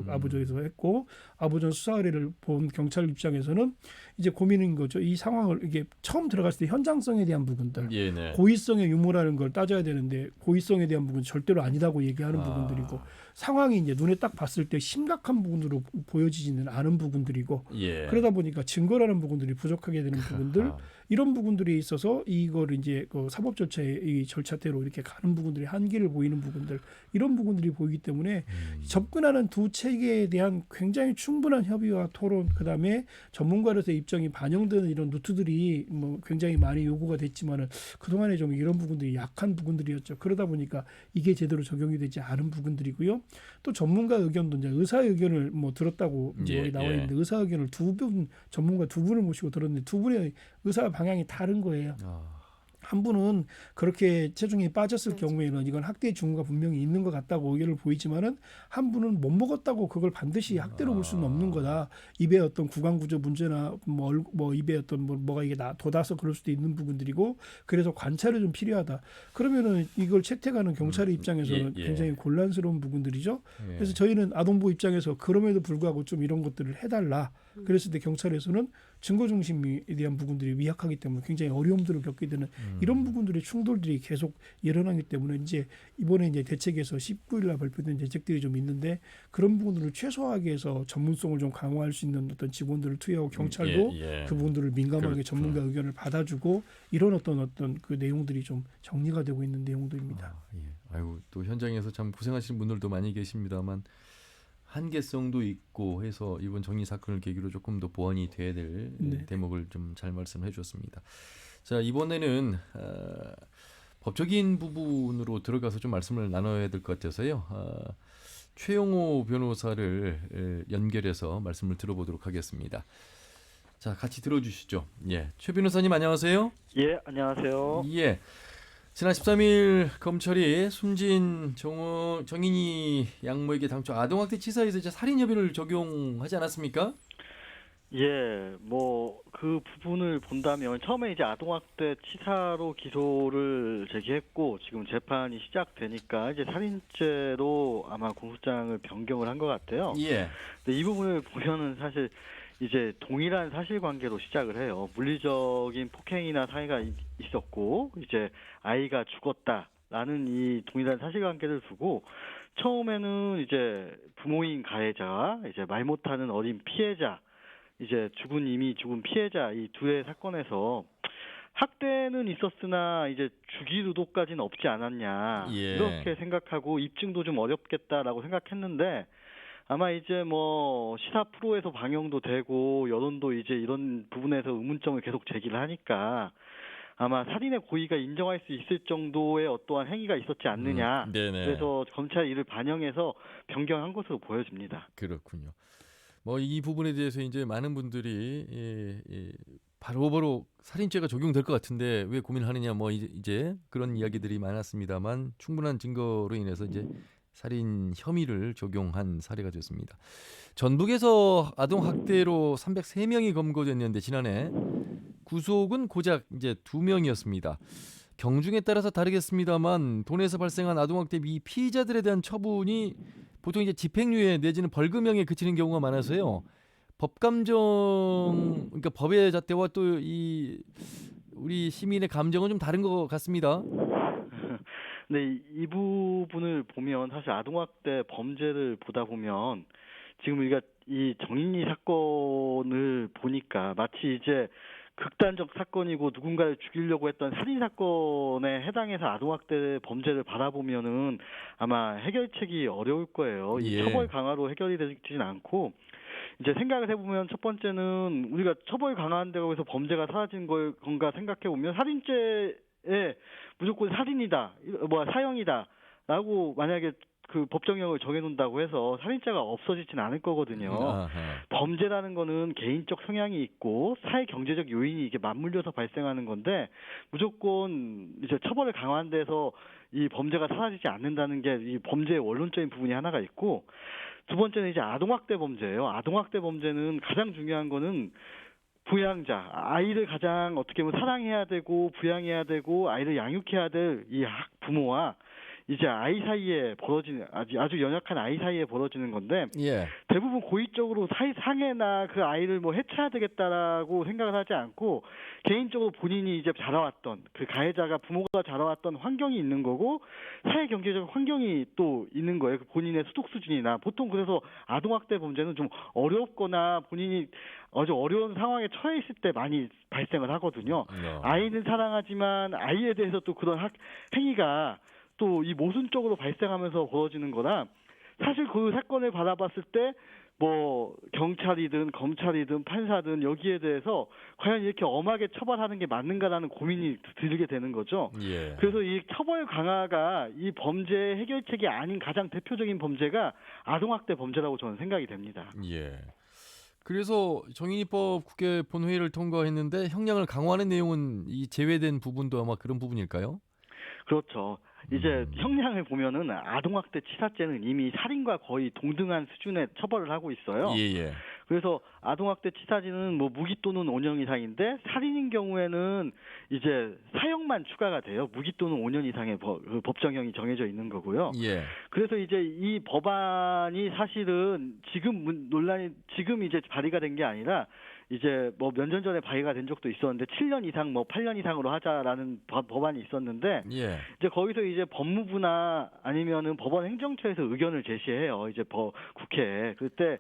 [SPEAKER 7] 아부전에서 했고 아부전 수사 의뢰를 본 경찰 입장에서는 이제 고민인 거죠. 이 상황을 이게 처음 들어갔을 때 현장성에 대한 부분들,
[SPEAKER 1] 예, 네.
[SPEAKER 7] 고의성의 유무라는 걸 따져야 되는데 고의성에 대한 부분 절대로 아니라고 얘기하는 부분들이고 상황이 이제 눈에 딱 봤을 때 심각한 부분으로 보여지지는 않은 부분들이고
[SPEAKER 1] 예.
[SPEAKER 7] 그러다 보니까 증거라는 부분들이 부족하게 되는 부분들 이런 부분들이 있어서 이걸 이제 그 사법 절차의 이 절차대로 이렇게 가는 부분들이 한계를 보이는 부분들 이런 부분들이 보이기 때문에 접근하는 두 체계에 대한 굉장히 충분한 협의와 토론 그다음에 전문가로서의 입장이 반영되는 이런 루트들이 뭐 굉장히 많이 요구가 됐지만은 그동안에 좀 이런 부분들이 약한 부분들이었죠. 그러다 보니까 이게 제대로 적용이 되지 않은 부분들이고요. 또 전문가 의견도 이제 의사 의견을 뭐 들었다고
[SPEAKER 1] 예,
[SPEAKER 7] 나와
[SPEAKER 1] 예.
[SPEAKER 7] 있는데 의사 의견을 전문가 두 분을 모시고 들었는데 두 분의 의사 방향이 다른 거예요. 한 분은 그렇게 체중이 빠졌을 경우에는 이건 학대의 징후가 분명히 있는 것 같다고 의견을 보이지만은 한 분은 못 먹었다고 그걸 반드시 학대로 볼 수는 없는 거다. 입에 어떤 구강구조 문제나 뭐 입에 어떤 뭐가 이게 돋아서 그럴 수도 있는 부분들이고 그래서 관찰이 좀 필요하다. 그러면은 이걸 채택하는 경찰의 입장에서는
[SPEAKER 1] 예.
[SPEAKER 7] 굉장히 곤란스러운 부분들이죠.
[SPEAKER 1] 예.
[SPEAKER 7] 그래서 저희는 아동보호 입장에서 그럼에도 불구하고 좀 이런 것들을 해달라. 그랬을 때 경찰에서는 증거 중심에 대한 부분들이 미약하기 때문에 굉장히 어려움들을 겪게 되는 이런 부분들의 충돌들이 계속 일어나기 때문에 이제 이번에 이제 대책에서 19일날 발표된 대책들이 좀 있는데 그런 부분들을 최소화하기 위해서 전문성을 좀 강화할 수 있는 어떤 직원들을 투여하고 경찰도 그 부분들을 민감하게
[SPEAKER 1] 그렇죠.
[SPEAKER 7] 전문가 의견을 받아주고 이런 어떤 그 내용들이 좀 정리가 되고 있는 내용들입니다.
[SPEAKER 1] 예. 아이고 또 현장에서 참 고생하시는 분들도 많이 계십니다만 한계성도 있고 해서 이번 정의 사건을 계기로 조금 더 보완이 돼야 될 대목을 좀 잘 말씀해 주셨습니다. 자 이번에는 법적인 부분으로 들어가서 좀 말씀을 나눠야 될 것 같아서요. 최영호 변호사를 연결해서 말씀을 들어보도록 하겠습니다. 자 같이 들어주시죠. 예, 최 변호사님 안녕하세요.
[SPEAKER 9] 예, 안녕하세요.
[SPEAKER 1] 예. 지난 13일 검찰이 숨진 정인이 양모에게 당초 아동학대 치사에서 이제 살인혐의를 적용하지 않았습니까?
[SPEAKER 9] 예, 뭐 그 부분을 본다면 처음에 이제 아동학대 치사로 기소를 제기했고 지금 재판이 시작되니까 이제 살인죄로 아마 공소장을 변경을 한 것 같아요.
[SPEAKER 1] 예.
[SPEAKER 9] 근데 이 부분을 보면은 사실 이제 동일한 사실관계로 시작을 해요. 물리적인 폭행이나 상해가 있었고 이제 아이가 죽었다라는 이 동일한 사실관계를 두고 처음에는 이제 부모인 가해자, 이제 말 못하는 어린 피해자, 이제 이미 죽은 피해자 이 두 의 사건에서 학대는 있었으나 이제 주기루도까지는 없지 않았냐
[SPEAKER 1] 예.
[SPEAKER 9] 이렇게 생각하고 입증도 좀 어렵겠다라고 생각했는데 아마 이제 뭐 시사 프로에서 방영도 되고 여론도 이제 이런 부분에서 의문점을 계속 제기를 하니까 아마 살인의 고의가 인정할 수 있을 정도의 어떠한 행위가 있었지 않느냐.
[SPEAKER 1] 네네.
[SPEAKER 9] 그래서 검찰이 이를 반영해서 변경한 것으로 보여집니다.
[SPEAKER 1] 그렇군요. 뭐 이 부분에 대해서 이제 많은 분들이 바로바로 살인죄가 적용될 것 같은데 왜 고민하느냐 뭐 이제 그런 이야기들이 많았습니다만 충분한 증거로 인해서 이제 살인 혐의를 적용한 사례가 됐습니다. 전북에서 아동 학대로 303명이 검거됐는데 지난해 구속은 고작 이제 2명이었습니다. 경중에 따라서 다르겠습니다만 돈에서 발생한 아동 학대 미 피의자들에 대한 처분이 보통 이제 집행유예 내지는 벌금형에 그치는 경우가 많아서요. 법감정 그러니까 법의 잣대와 또 이 우리 시민의 감정은 좀 다른 것 같습니다.
[SPEAKER 9] 근데 이 부분을 보면 사실 아동학대 범죄를 보다 보면 지금 우리가 이 정인이 사건을 보니까 마치 이제 극단적 사건이고 누군가를 죽이려고 했던 살인 사건에 해당해서 아동학대 범죄를 바라보면은 아마 해결책이 어려울 거예요. 이
[SPEAKER 1] 예.
[SPEAKER 9] 처벌 강화로 해결이 되지는 않고 이제 생각을 해보면 첫 번째는 우리가 처벌 강화한다고 해서 범죄가 사라진 건가 생각해 보면 살인죄에 무조건 살인이다, 뭐 사형이다라고 만약에 그 법정형을 정해놓는다고 해서 살인죄가 없어지진 않을 거거든요.
[SPEAKER 1] 아하.
[SPEAKER 9] 범죄라는 거는 개인적 성향이 있고 사회 경제적 요인이 이게 맞물려서 발생하는 건데 무조건 이제 처벌을 강화한 데서 이 범죄가 사라지지 않는다는 게 이 범죄의 원론적인 부분이 하나가 있고 두 번째는 이제 아동학대 범죄예요. 아동학대 범죄는 가장 중요한 거는 부양자, 아이를 가장 어떻게 보면 사랑해야 되고 부양해야 되고 아이를 양육해야 될 이 부모와 이제 아이 사이에 벌어지는 아주 연약한 아이 사이에 벌어지는 건데
[SPEAKER 1] 예.
[SPEAKER 9] 대부분 고의적으로 사이 상해나 그 아이를 뭐 해쳐야 되겠다라고 생각을 하지 않고 개인적으로 본인이 이제 자라왔던 그 가해자가 부모가 자라왔던 환경이 있는 거고 사회 경제적 환경이 또 있는 거예요. 그 본인의 소득 수준이나 보통 그래서 아동학대 범죄는 좀 어렵거나 본인이 아주 어려운 상황에 처해 있을 때 많이 발생을 하거든요. 아이는 사랑하지만 아이에 대해서 또 그런 행위가 또 이 모순적으로 발생하면서 벌어지는 거라 사실 그 사건을 바라봤을 때 뭐 경찰이든 검찰이든 판사든 여기에 대해서 과연 이렇게 엄하게 처벌하는 게 맞는가라는 고민이 들게 되는 거죠.
[SPEAKER 1] 예.
[SPEAKER 9] 그래서 이 처벌 강화가 이 범죄 해결책이 아닌 가장 대표적인 범죄가 아동학대 범죄라고 저는 생각이 됩니다.
[SPEAKER 1] 예. 그래서 정인이법 국회 본회의를 통과했는데 형량을 강화하는 내용은 이 제외된 부분도 아마 그런 부분일까요?
[SPEAKER 9] 그렇죠. 이제 형량을 보면은 아동학대 치사죄는 이미 살인과 거의 동등한 수준의 처벌을 하고 있어요.
[SPEAKER 1] 예.
[SPEAKER 9] 그래서 아동학대 치사죄는 뭐 무기 또는 5년 이상인데 살인인 경우에는 이제 사형만 추가가 돼요. 무기 또는 5년 이상의 법정형이 정해져 있는 거고요.
[SPEAKER 1] 예.
[SPEAKER 9] 그래서 이제 이 법안이 사실은 지금 이제 발의가 된 게 아니라 이제 뭐 몇 년 전에 발의가 된 적도 있었는데 7년 이상 뭐 8년 이상으로 하자라는 법안이 있었는데
[SPEAKER 1] 예.
[SPEAKER 9] 이제 거기서 이제 법무부나 아니면은 법원 행정처에서 의견을 제시해요. 이제 국회에. 그때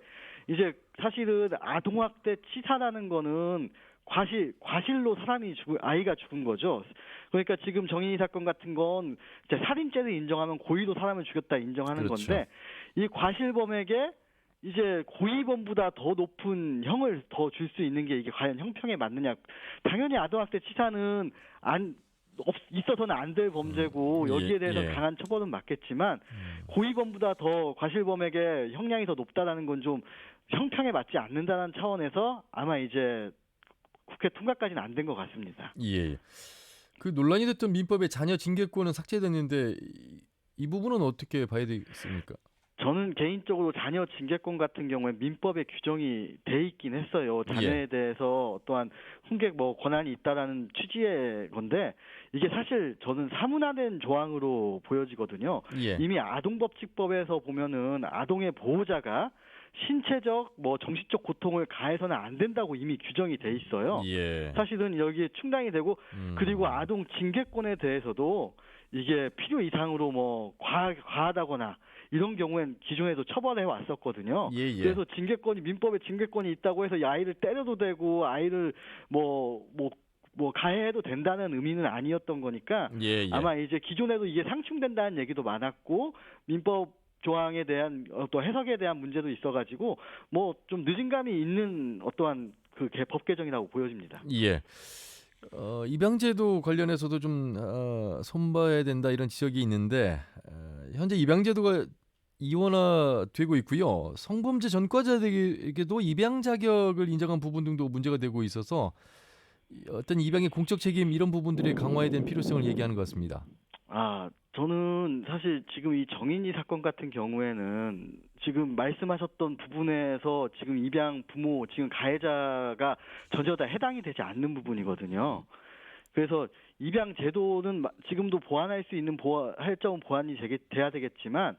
[SPEAKER 9] 이제 사실은 아동학대 치사라는 거는 과실로 아이가 죽은 거죠. 그러니까 지금 정인이 사건 같은 건 이제 살인죄를 인정하면 고의로 사람을 죽였다 인정하는
[SPEAKER 1] 그렇죠.
[SPEAKER 9] 건데 이 과실범에게 이제 고의범보다 더 높은 형을 더 줄 수 있는 게 이게 과연 형평에 맞느냐. 당연히 아동학대 치사는 있어서는 안 될 범죄고 여기에 대해서 강한 처벌은 맞겠지만 고의범보다 더 과실범에게 형량이 더 높다라는 건 좀 형평에 맞지 않는다는 차원에서 아마 이제 국회 통과까지는 안 된 것 같습니다.
[SPEAKER 1] 예. 그 논란이 됐던 민법의 자녀 징계권은 삭제됐는데 이 부분은 어떻게 봐야 되겠습니까?
[SPEAKER 9] 저는 개인적으로 자녀 징계권 같은 경우에 민법에 규정이 돼 있긴 했어요. 자녀에 대해서 또한 훈계 권한이 있다라는 취지의 건데 이게 사실 저는 사문화된 조항으로 보여지거든요.
[SPEAKER 1] 예.
[SPEAKER 9] 이미 아동법칙법에서 보면은 아동의 보호자가 신체적 정신적 고통을 가해서는 안 된다고 이미 규정이 돼 있어요.
[SPEAKER 1] 예.
[SPEAKER 9] 사실은 여기에 충당이 되고 그리고 아동 징계권에 대해서도 이게 필요 이상으로 과하다거나 이런 경우엔 기존에도 처벌해 왔었거든요.
[SPEAKER 1] 예.
[SPEAKER 9] 그래서 민법에 징계권이 있다고 해서 이 아이를 때려도 되고 아이를 뭐 가해해도 된다는 의미는 아니었던 거니까
[SPEAKER 1] 예.
[SPEAKER 9] 아마 이제 기존에도 이게 상충된다는 얘기도 많았고 민법 조항에 대한 또 해석에 대한 문제도 있어가지고 뭐 좀 늦은 감이 있는 어떠한 그 법 개정이라고 보여집니다.
[SPEAKER 1] 예. 입양제도 관련해서도 좀 손봐야 된다 이런 지적이 있는데 현재 입양제도가 이원화되고 있고요. 성범죄 전과자들에게도 입양 자격을 인정한 부분 등도 문제가 되고 있어서 어떤 입양의 공적 책임 이런 부분들이 강화에 대한 필요성을 얘기하는 것 같습니다.
[SPEAKER 9] 저는 사실 지금 이 정인이 사건 같은 경우에는 지금 말씀하셨던 부분에서 지금 입양 부모, 지금 가해자가 전혀 다 해당이 되지 않는 부분이거든요. 그래서 입양 제도는 지금도 보완할 수 있는 할점은 보완이 돼야 되겠지만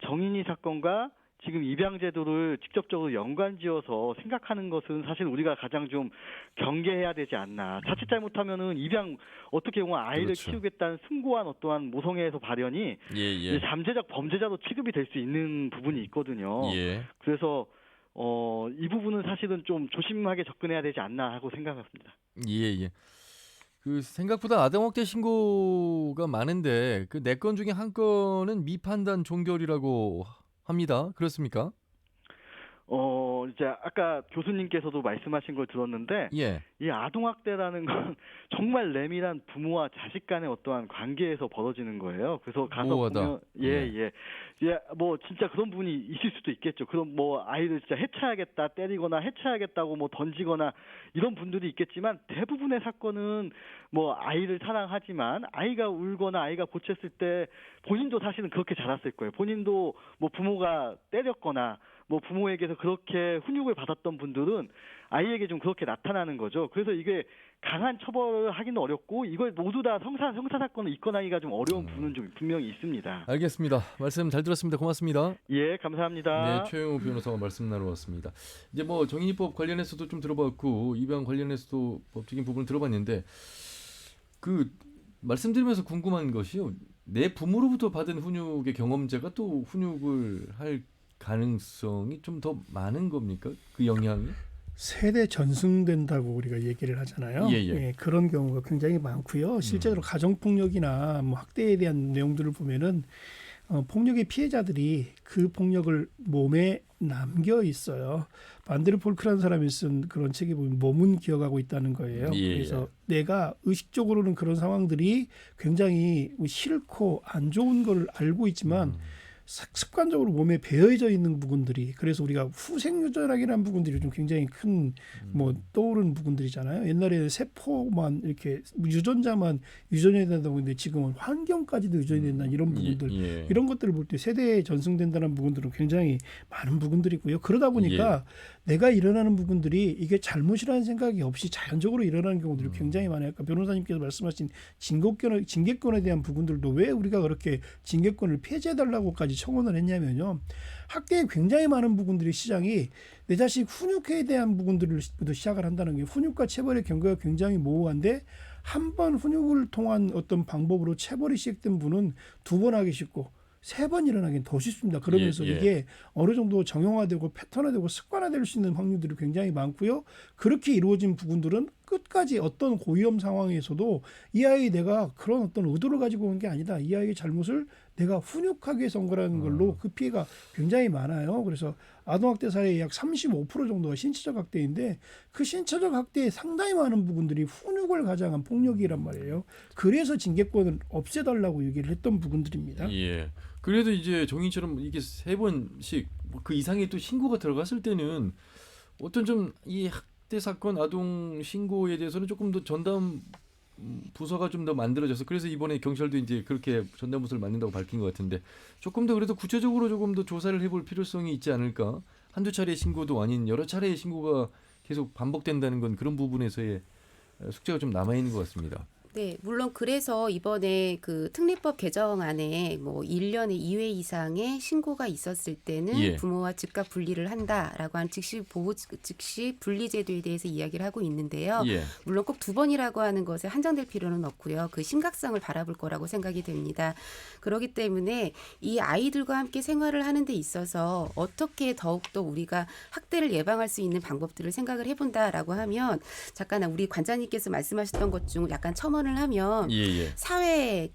[SPEAKER 9] 정인이 사건과 지금 입양 제도를 직접적으로 연관지어서 생각하는 것은 사실 우리가 가장 좀 경계해야 되지 않나. 자칫 잘못하면은 입양 어떻게 보면 아이를
[SPEAKER 1] 그렇죠.
[SPEAKER 9] 키우겠다는 숭고한 어떠한 모성애에서 발현이
[SPEAKER 1] 예.
[SPEAKER 9] 잠재적 범죄자로 취급이 될 수 있는 부분이 있거든요.
[SPEAKER 1] 예.
[SPEAKER 9] 그래서 이 부분은 사실은 좀 조심하게 접근해야 되지 않나 하고 생각합니다.
[SPEAKER 1] 예. 그 생각보다 아동 학대 신고가 많은데 그 4건 중에 한 건은 미판단 종결이라고 합니다. 그렇습니까?
[SPEAKER 9] 이제 아까 교수님께서도 말씀하신 걸 들었는데
[SPEAKER 1] 예.
[SPEAKER 9] 이 아동학대라는 건 정말 내밀한 부모와 자식 간의 어떠한 관계에서 벌어지는 거예요. 그래서 가서
[SPEAKER 1] 모호하다.
[SPEAKER 9] 보면 뭐 진짜 그런 부분이 있을 수도 있겠죠. 그럼 뭐 아이를 진짜 해쳐야겠다, 때리거나 해쳐야겠다고 뭐 던지거나 이런 분들이 있겠지만 대부분의 사건은 뭐 아이를 사랑하지만 아이가 울거나 아이가 보챘을 때 본인도 사실은 그렇게 자랐을 거예요. 본인도 뭐 부모가 때렸거나 뭐 부모에게서 그렇게 훈육을 받았던 분들은 아이에게 좀 그렇게 나타나는 거죠. 그래서 이게 강한 처벌을 하기는 어렵고 이걸 모두 다 형사 사건을 입건하기가 좀 어려운 부분은 좀 분명히 있습니다.
[SPEAKER 1] 알겠습니다. 말씀 잘 들었습니다. 고맙습니다.
[SPEAKER 9] 예, 감사합니다.
[SPEAKER 1] 네, 최영우 변호사가 말씀 나눠봤습니다. 이제 뭐 정인이법 관련해서도 좀 들어봤고 입양 관련해서도 법적인 부분을 들어봤는데 그 말씀드리면서 궁금한 것이요. 내 부모로부터 받은 훈육의 경험자가 또 훈육을 할 가능성이 좀 더 많은 겁니까? 그 영향이?
[SPEAKER 7] 세대 전승된다고 우리가 얘기를 하잖아요.
[SPEAKER 1] 예.
[SPEAKER 7] 그런 경우가 굉장히 많고요. 실제로 가정폭력이나 뭐 학대에 대한 내용들을 보면은 폭력의 피해자들이 그 폭력을 몸에 남겨 있어요. 반데르 폴크라는 사람이 쓴 그런 책에 보면 몸은 기억하고 있다는 거예요. 그래서 내가 의식적으로는 그런 상황들이 굉장히 싫고 안 좋은 걸 알고 있지만 습관적으로 몸에 배어져 있는 부분들이 그래서 우리가 후생유전학이라는 부분들이 좀 굉장히 큰 뭐 떠오르는 부분들이잖아요. 옛날에는 세포만 이렇게 유전자만 유전이 된다고 했는데 지금은 환경까지도 유전이 된다는 이런 부분들 이런 것들을 볼 때 세대에 전승된다는 부분들은 굉장히 많은 부분들이고요. 그러다 보니까 내가 일어나는 부분들이 이게 잘못이라는 생각이 없이 자연적으로 일어나는 경우들이 굉장히 많아요. 아까 변호사님께서 말씀하신 징계권에 대한 부분들도 왜 우리가 그렇게 징계권을 폐지해달라고까지 청원을 했냐면요. 학계에 굉장히 많은 부분들이 시장이 내 자식 훈육에 대한 부분들부터 시작을 한다는 게 훈육과 체벌의 경계가 굉장히 모호한데 한 번 훈육을 통한 어떤 방법으로 체벌이 시작된 분은 2번 하기 쉽고 3번 일어나긴 더 쉽습니다. 그러면서 이게 어느 정도 정형화되고 패턴화되고 습관화될 수 있는 확률들이 굉장히 많고요. 그렇게 이루어진 부분들은 끝까지 어떤 고위험 상황에서도 이 아이 내가 그런 어떤 의도를 가지고 온 게 아니다. 이 아이의 잘못을 내가 훈육하기 위해서 온 거라는 걸로 그 피해가 굉장히 많아요. 그래서 아동학대 사례의 약 35% 정도가 신체적 학대인데 그 신체적 학대의 상당히 많은 부분들이 훈육을 가장한 폭력이란 말이에요. 그래서 징계권을 없애달라고 얘기를 했던 부분들입니다.
[SPEAKER 1] 예. 그래도 이제 정인처럼 이게 3번씩 그 이상의 또 신고가 들어갔을 때는 어떤 좀 이 학대 사건 아동 신고에 대해서는 조금 더 전담 부서가 좀 더 만들어져서 그래서 이번에 경찰도 이제 그렇게 전담 부서를 만든다고 밝힌 것 같은데 조금 더 그래도 구체적으로 조금 더 조사를 해볼 필요성이 있지 않을까? 한두 차례 신고도 아닌 여러 차례의 신고가 계속 반복된다는 건 그런 부분에서의 숙제가 좀 남아 있는 것 같습니다.
[SPEAKER 8] 네, 물론 그래서 이번에 그 특례법 개정안에 뭐 1년에 2회 이상의 신고가 있었을 때는
[SPEAKER 1] 예.
[SPEAKER 8] 부모와 즉각 분리를 한다라고 하는 즉시 분리 제도에 대해서 이야기를 하고 있는데요.
[SPEAKER 1] 예.
[SPEAKER 8] 물론 꼭 2번이라고 하는 것에 한정될 필요는 없고요. 그 심각성을 바라볼 거라고 생각이 됩니다. 그렇기 때문에 이 아이들과 함께 생활을 하는 데 있어서 어떻게 더욱더 우리가 학대를 예방할 수 있는 방법들을 생각을 해본다라고 하면 잠깐 우리 관장님께서 말씀하셨던 것 중 약간 첨언을 하면
[SPEAKER 1] 예.
[SPEAKER 8] 사회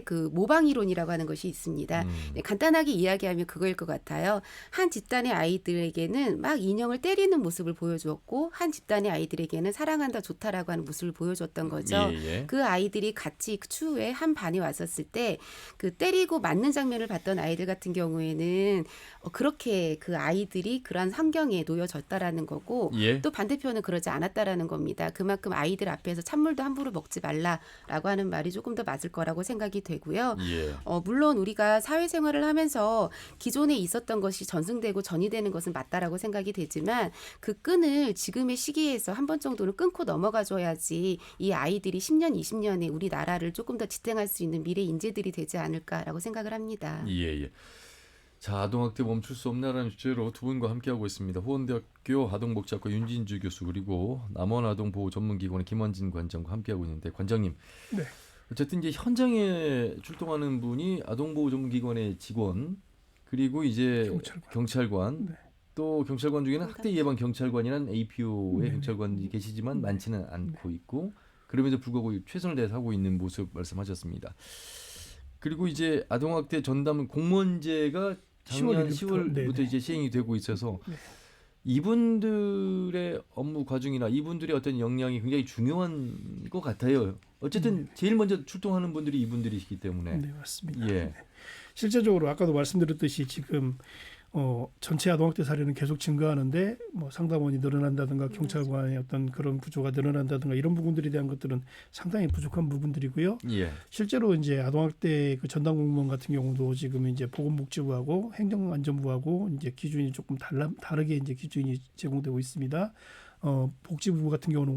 [SPEAKER 8] 그 모방 이론이라고 하는 것이 있습니다. 네, 간단하게 이야기하면 그거일 것 같아요. 한 집단의 아이들에게는 막 인형을 때리는 모습을 보여주었고 한 집단의 아이들에게는 사랑한다 좋다라고 하는 모습을 보여줬던 거죠.
[SPEAKER 1] 예.
[SPEAKER 8] 그 아이들이 같이 그 추후에 한 반에 왔었을 때 그 때리고 맞는 장면을 봤던 아이들 같은 경우에는 그렇게 그 아이들이 그러한 환경에 놓여졌다라는 거고
[SPEAKER 1] 예.
[SPEAKER 8] 또 반대편은 그러지 않았다라는 겁니다. 그만큼 아이들 앞에서 찬물도 함부로 먹지 말라라고 하는 말이 조금 더 맞을 거라고 생각이 되고요.
[SPEAKER 1] 예.
[SPEAKER 8] 물론 우리가 사회생활을 하면서 기존에 있었던 것이 전승되고 전이되는 것은 맞다라고 생각이 되지만 그 끈을 지금의 시기에서 한 번 정도는 끊고 넘어가 줘야지 이 아이들이 10년, 20년에 우리나라를 조금 더 지탱할 수 있는 미래 인재들이 되지 않을까라고 생각을 합니다.
[SPEAKER 1] 예. 자, 아동학대 멈출 수 없나라는 주제로 두 분과 함께하고 있습니다. 호원대학교 아동복지학과 윤진주 교수 그리고 남원아동보호전문기관의 김원진 관장과 함께하고 있는데 관장님.
[SPEAKER 7] 네.
[SPEAKER 1] 어쨌든 이제 현장에 출동하는 분이 아동보호전문기관의 직원 그리고 이제 경찰관
[SPEAKER 7] 네.
[SPEAKER 1] 또 경찰관 중에는 학대 예방 경찰관이라는 APO의
[SPEAKER 7] 네.
[SPEAKER 1] 경찰관이 계시지만 많지는 않고 있고 그럼에도 불구하고 최선을 다해서 하고 있는 모습 말씀하셨습니다. 그리고 이제 아동학대 전담 공무원제가 작년 10월부터 이제 시행이 되고 있어서 이분들의 업무 과중이나 이분들의 어떤 역량이 굉장히 중요한 것 같아요. 어쨌든 제일 먼저 출동하는 분들이 이분들이시기 때문에.
[SPEAKER 7] 네, 맞습니다.
[SPEAKER 1] 예.
[SPEAKER 7] 네. 실제적으로 아까도 말씀드렸듯이 지금 전체 아동학대 사례는 계속 증가하는데 뭐 상담원이 늘어난다든가 경찰관의 어떤 그런 구조가 늘어난다든가 이런 부분들에 대한 것들은 상당히 부족한 부분들이고요.
[SPEAKER 1] 예.
[SPEAKER 7] 실제로 이제 아동학대 그 전담 공무원 같은 경우도 지금 이제 보건복지부하고 행정안전부하고 이제 기준이 조금 다르게 이제 기준이 제공되고 있습니다. 복지부 같은 경우는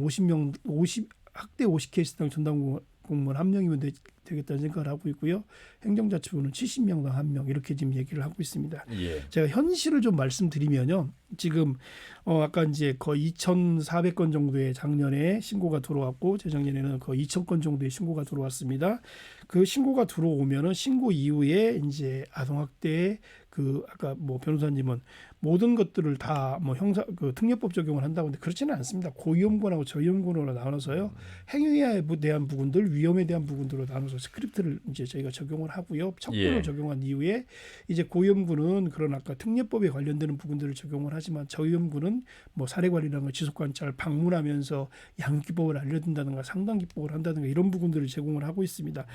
[SPEAKER 7] 50 학대 50케이스당 전담 공무원 한 명이면 되겠다는 생각을 하고 있고요. 행정자치부는 70명당 한 명 이렇게 지금 얘기를 하고 있습니다.
[SPEAKER 1] 예.
[SPEAKER 7] 제가 현실을 좀 말씀드리면요. 지금 아까 이제 거의 2,400건 정도의 작년에 신고가 들어왔고 재작년에는 거의 2,000건 정도의 신고가 들어왔습니다. 그 신고가 들어오면은 신고 이후에 이제 아동학대 그 아까 뭐 변호사님은 모든 것들을 다 뭐 형사 그 특례법 적용을 한다고 하는데 그렇지는 않습니다. 고위험군하고 저위험군으로 나눠서요. 행위에 대한 부분들, 위험에 대한 부분들로 나눠서 스크립트를 이제 저희가 적용을 하고요. 척도를 적용한 이후에 이제 고위험군은 그런 아까 특례법에 관련되는 부분들을 적용을 하지만 저위험군은 뭐 사례관리라든가 지속관찰 방문하면서 양육기법을 알려준다든가 상담기법을 한다든가 이런 부분들을 제공을 하고 있습니다.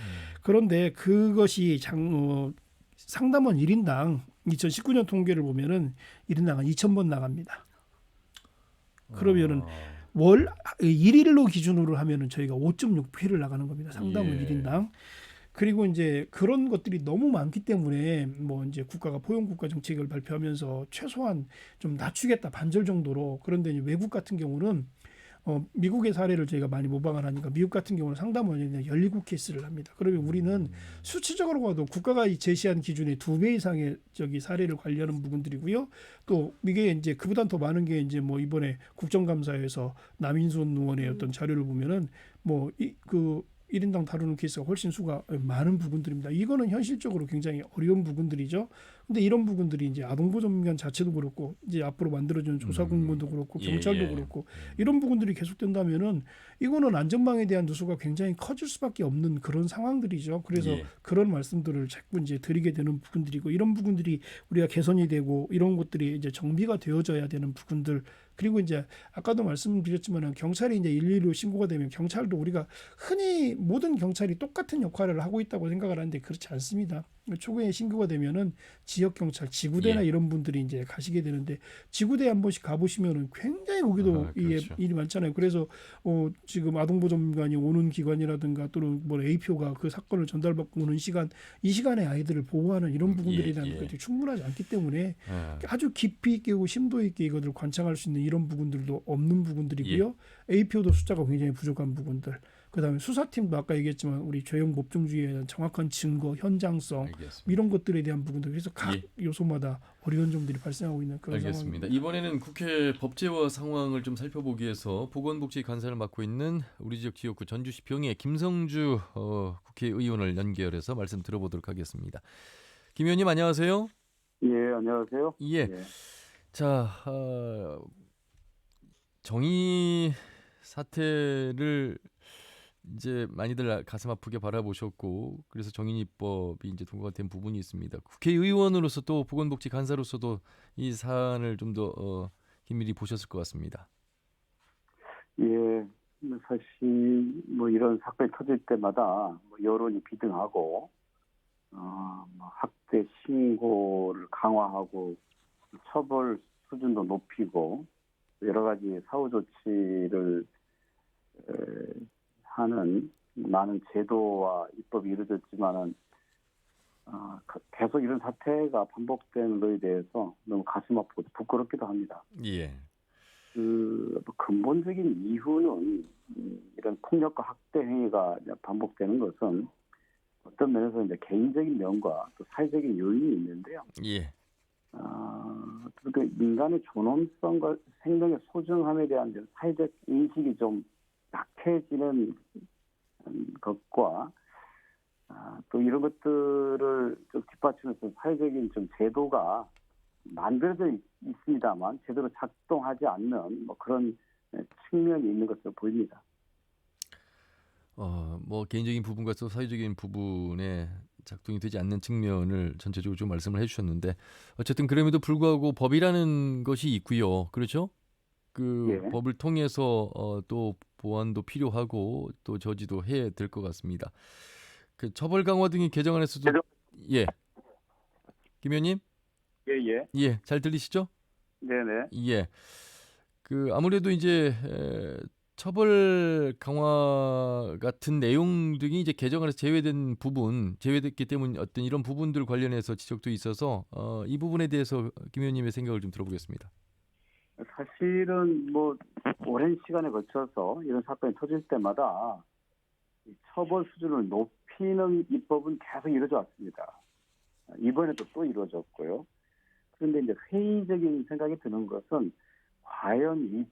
[SPEAKER 7] 그런데 그것이 상담원 1인당 2019년 통계를 보면은 1인당 한 2,000번 나갑니다. 그러면은 월 1일로 기준으로 하면은 저희가 5.6회를 나가는 겁니다. 상담원 1인당. 그리고 이제 그런 것들이 너무 많기 때문에 뭐 이제 국가가 포용국가 정책을 발표하면서 최소한 좀 낮추겠다 반절 정도로. 그런데 이제 외국 같은 경우는 미국의 사례를 저희가 많이 모방을 하니까 미국 같은 경우는 상담원이 17케이스를 합니다. 그러면 우리는 수치적으로 봐도 국가가 제시한 기준의 2배 이상의 사례를 관리하는 부분들이고요. 또 이게 이제 그보다 더 많은 게 이제 뭐 이번에 국정감사에서 남인순 의원의 어떤 자료를 보면은 뭐 그 1인당 다루는 케이스가 훨씬 수가 많은 부분들입니다. 이거는 현실적으로 굉장히 어려운 부분들이죠. 근데 이런 부분들이 이제 아동보호전문기관 자체도 그렇고 이제 앞으로 만들어지는 조사공무원도 그렇고 경찰도 그렇고 이런 부분들이 계속된다면은 이거는 안전망에 대한 누수가 굉장히 커질 수밖에 없는 그런 상황들이죠. 그래서 그런 말씀들을 자꾸 이제 드리게 되는 부분들이고 이런 부분들이 우리가 개선이 되고 이런 것들이 이제 정비가 되어져야 되는 부분들. 그리고 이제 아까도 말씀드렸지만은 경찰이 이제 112로 신고가 되면 경찰도 우리가 흔히 모든 경찰이 똑같은 역할을 하고 있다고 생각을 하는데 그렇지 않습니다. 초기에 신고가 되면은 지역 경찰, 지구대나 이런 분들이 이제 가시게 되는데 지구대 한 번씩 가보시면은 굉장히 거기도 일이 많잖아요. 그래서 지금 아동보호전문기관이 오는 기관이라든가 또는 뭐 APO가 그 사건을 전달받고 오는 시간, 이 시간에 아이들을 보호하는 이런 부분들에 대한 것들이 충분하지 않기 때문에 아주 깊이 있고 심도 있게 이것을 관찰할 수 있는 이런 부분들도 없는 부분들이고요. APO도 숫자가 굉장히 부족한 부분들. 그다음에 수사팀도 아까 얘기했지만 우리 죄형 법정주의에 대한 정확한 증거, 현장성
[SPEAKER 1] 알겠습니다.
[SPEAKER 7] 이런 것들에 대한 부분들 그래서 각
[SPEAKER 1] 예.
[SPEAKER 7] 요소마다 어려운 점들이 발생하고 있는 그런
[SPEAKER 1] 알겠습니다.
[SPEAKER 7] 상황입니다.
[SPEAKER 1] 이번에는 국회 법제화 상황을 좀 살펴보기 위해서 보건복지 간사를 맡고 있는 우리 지역 지역구 전주시 병의 김성주 국회의원을 연결해서 말씀 들어보도록 하겠습니다. 김 의원님 안녕하세요.
[SPEAKER 10] 예, 안녕하세요.
[SPEAKER 1] 예.
[SPEAKER 10] 예.
[SPEAKER 1] 자, 정의 사태를 이제 많이들 가슴 아프게 바라보셨고 그래서 정인이법이 이제 통과가 된 부분이 있습니다. 국회의원으로서 또 보건복지 간사로서도 이 사안을 좀 더 긴밀히 보셨을 것 같습니다.
[SPEAKER 10] 예, 사실 뭐 이런 사건이 터질 때마다 뭐 여론이 비등하고 뭐 학대 신고를 강화하고 처벌 수준도 높이고 여러 가지 사후 조치를 하는 많은 제도와 입법이 이루어졌지만은 계속 이런 사태가 반복되는 것에 대해서 너무 가슴 아프고 부끄럽기도 합니다.
[SPEAKER 1] 예.
[SPEAKER 10] 근본적인 이유는 이런 폭력과 학대 행위가 반복되는 것은 어떤 면에서 이제 개인적인 면과 또 사회적인 요인이 있는데요.
[SPEAKER 1] 예.
[SPEAKER 10] 그러니까 인간의 존엄성과 생명의 소중함에 대한 사회적 인식이 좀 약해지는 것과 또 이런 것들을 좀 뒷받침해서 사회적인 좀 제도가 만들어져 있습니다만 제대로 작동하지 않는 뭐 그런 측면이 있는 것으로 보입니다.
[SPEAKER 1] 뭐 개인적인 부분과 또 사회적인 부분에 작동이 되지 않는 측면을 전체적으로 좀 말씀을 해주셨는데 어쨌든 그럼에도 불구하고 법이라는 것이 있고요, 그렇죠? 그
[SPEAKER 10] 예.
[SPEAKER 1] 법을 통해서 또 보완도 필요하고 또 저지도 해야 될 것 같습니다. 그 처벌 강화 등이 개정안에서도 예, 김 의원님,
[SPEAKER 10] 예예.
[SPEAKER 1] 예, 잘 들리시죠?
[SPEAKER 10] 네네.
[SPEAKER 1] 예, 그 아무래도 이제 처벌 강화 같은 내용 등이 이제 개정안에서 제외됐기 때문에 어떤 이런 부분들 관련해서 지적도 있어서 이 부분에 대해서 김 의원님의 생각을 좀 들어보겠습니다.
[SPEAKER 10] 사실은 뭐 오랜 시간에 걸쳐서 이런 사건이 터질 때마다 이 처벌 수준을 높이는 입법은 계속 이루어져 왔습니다. 이번에도 또 이루어졌고요. 그런데 이제 회의적인 생각이 드는 것은 과연 이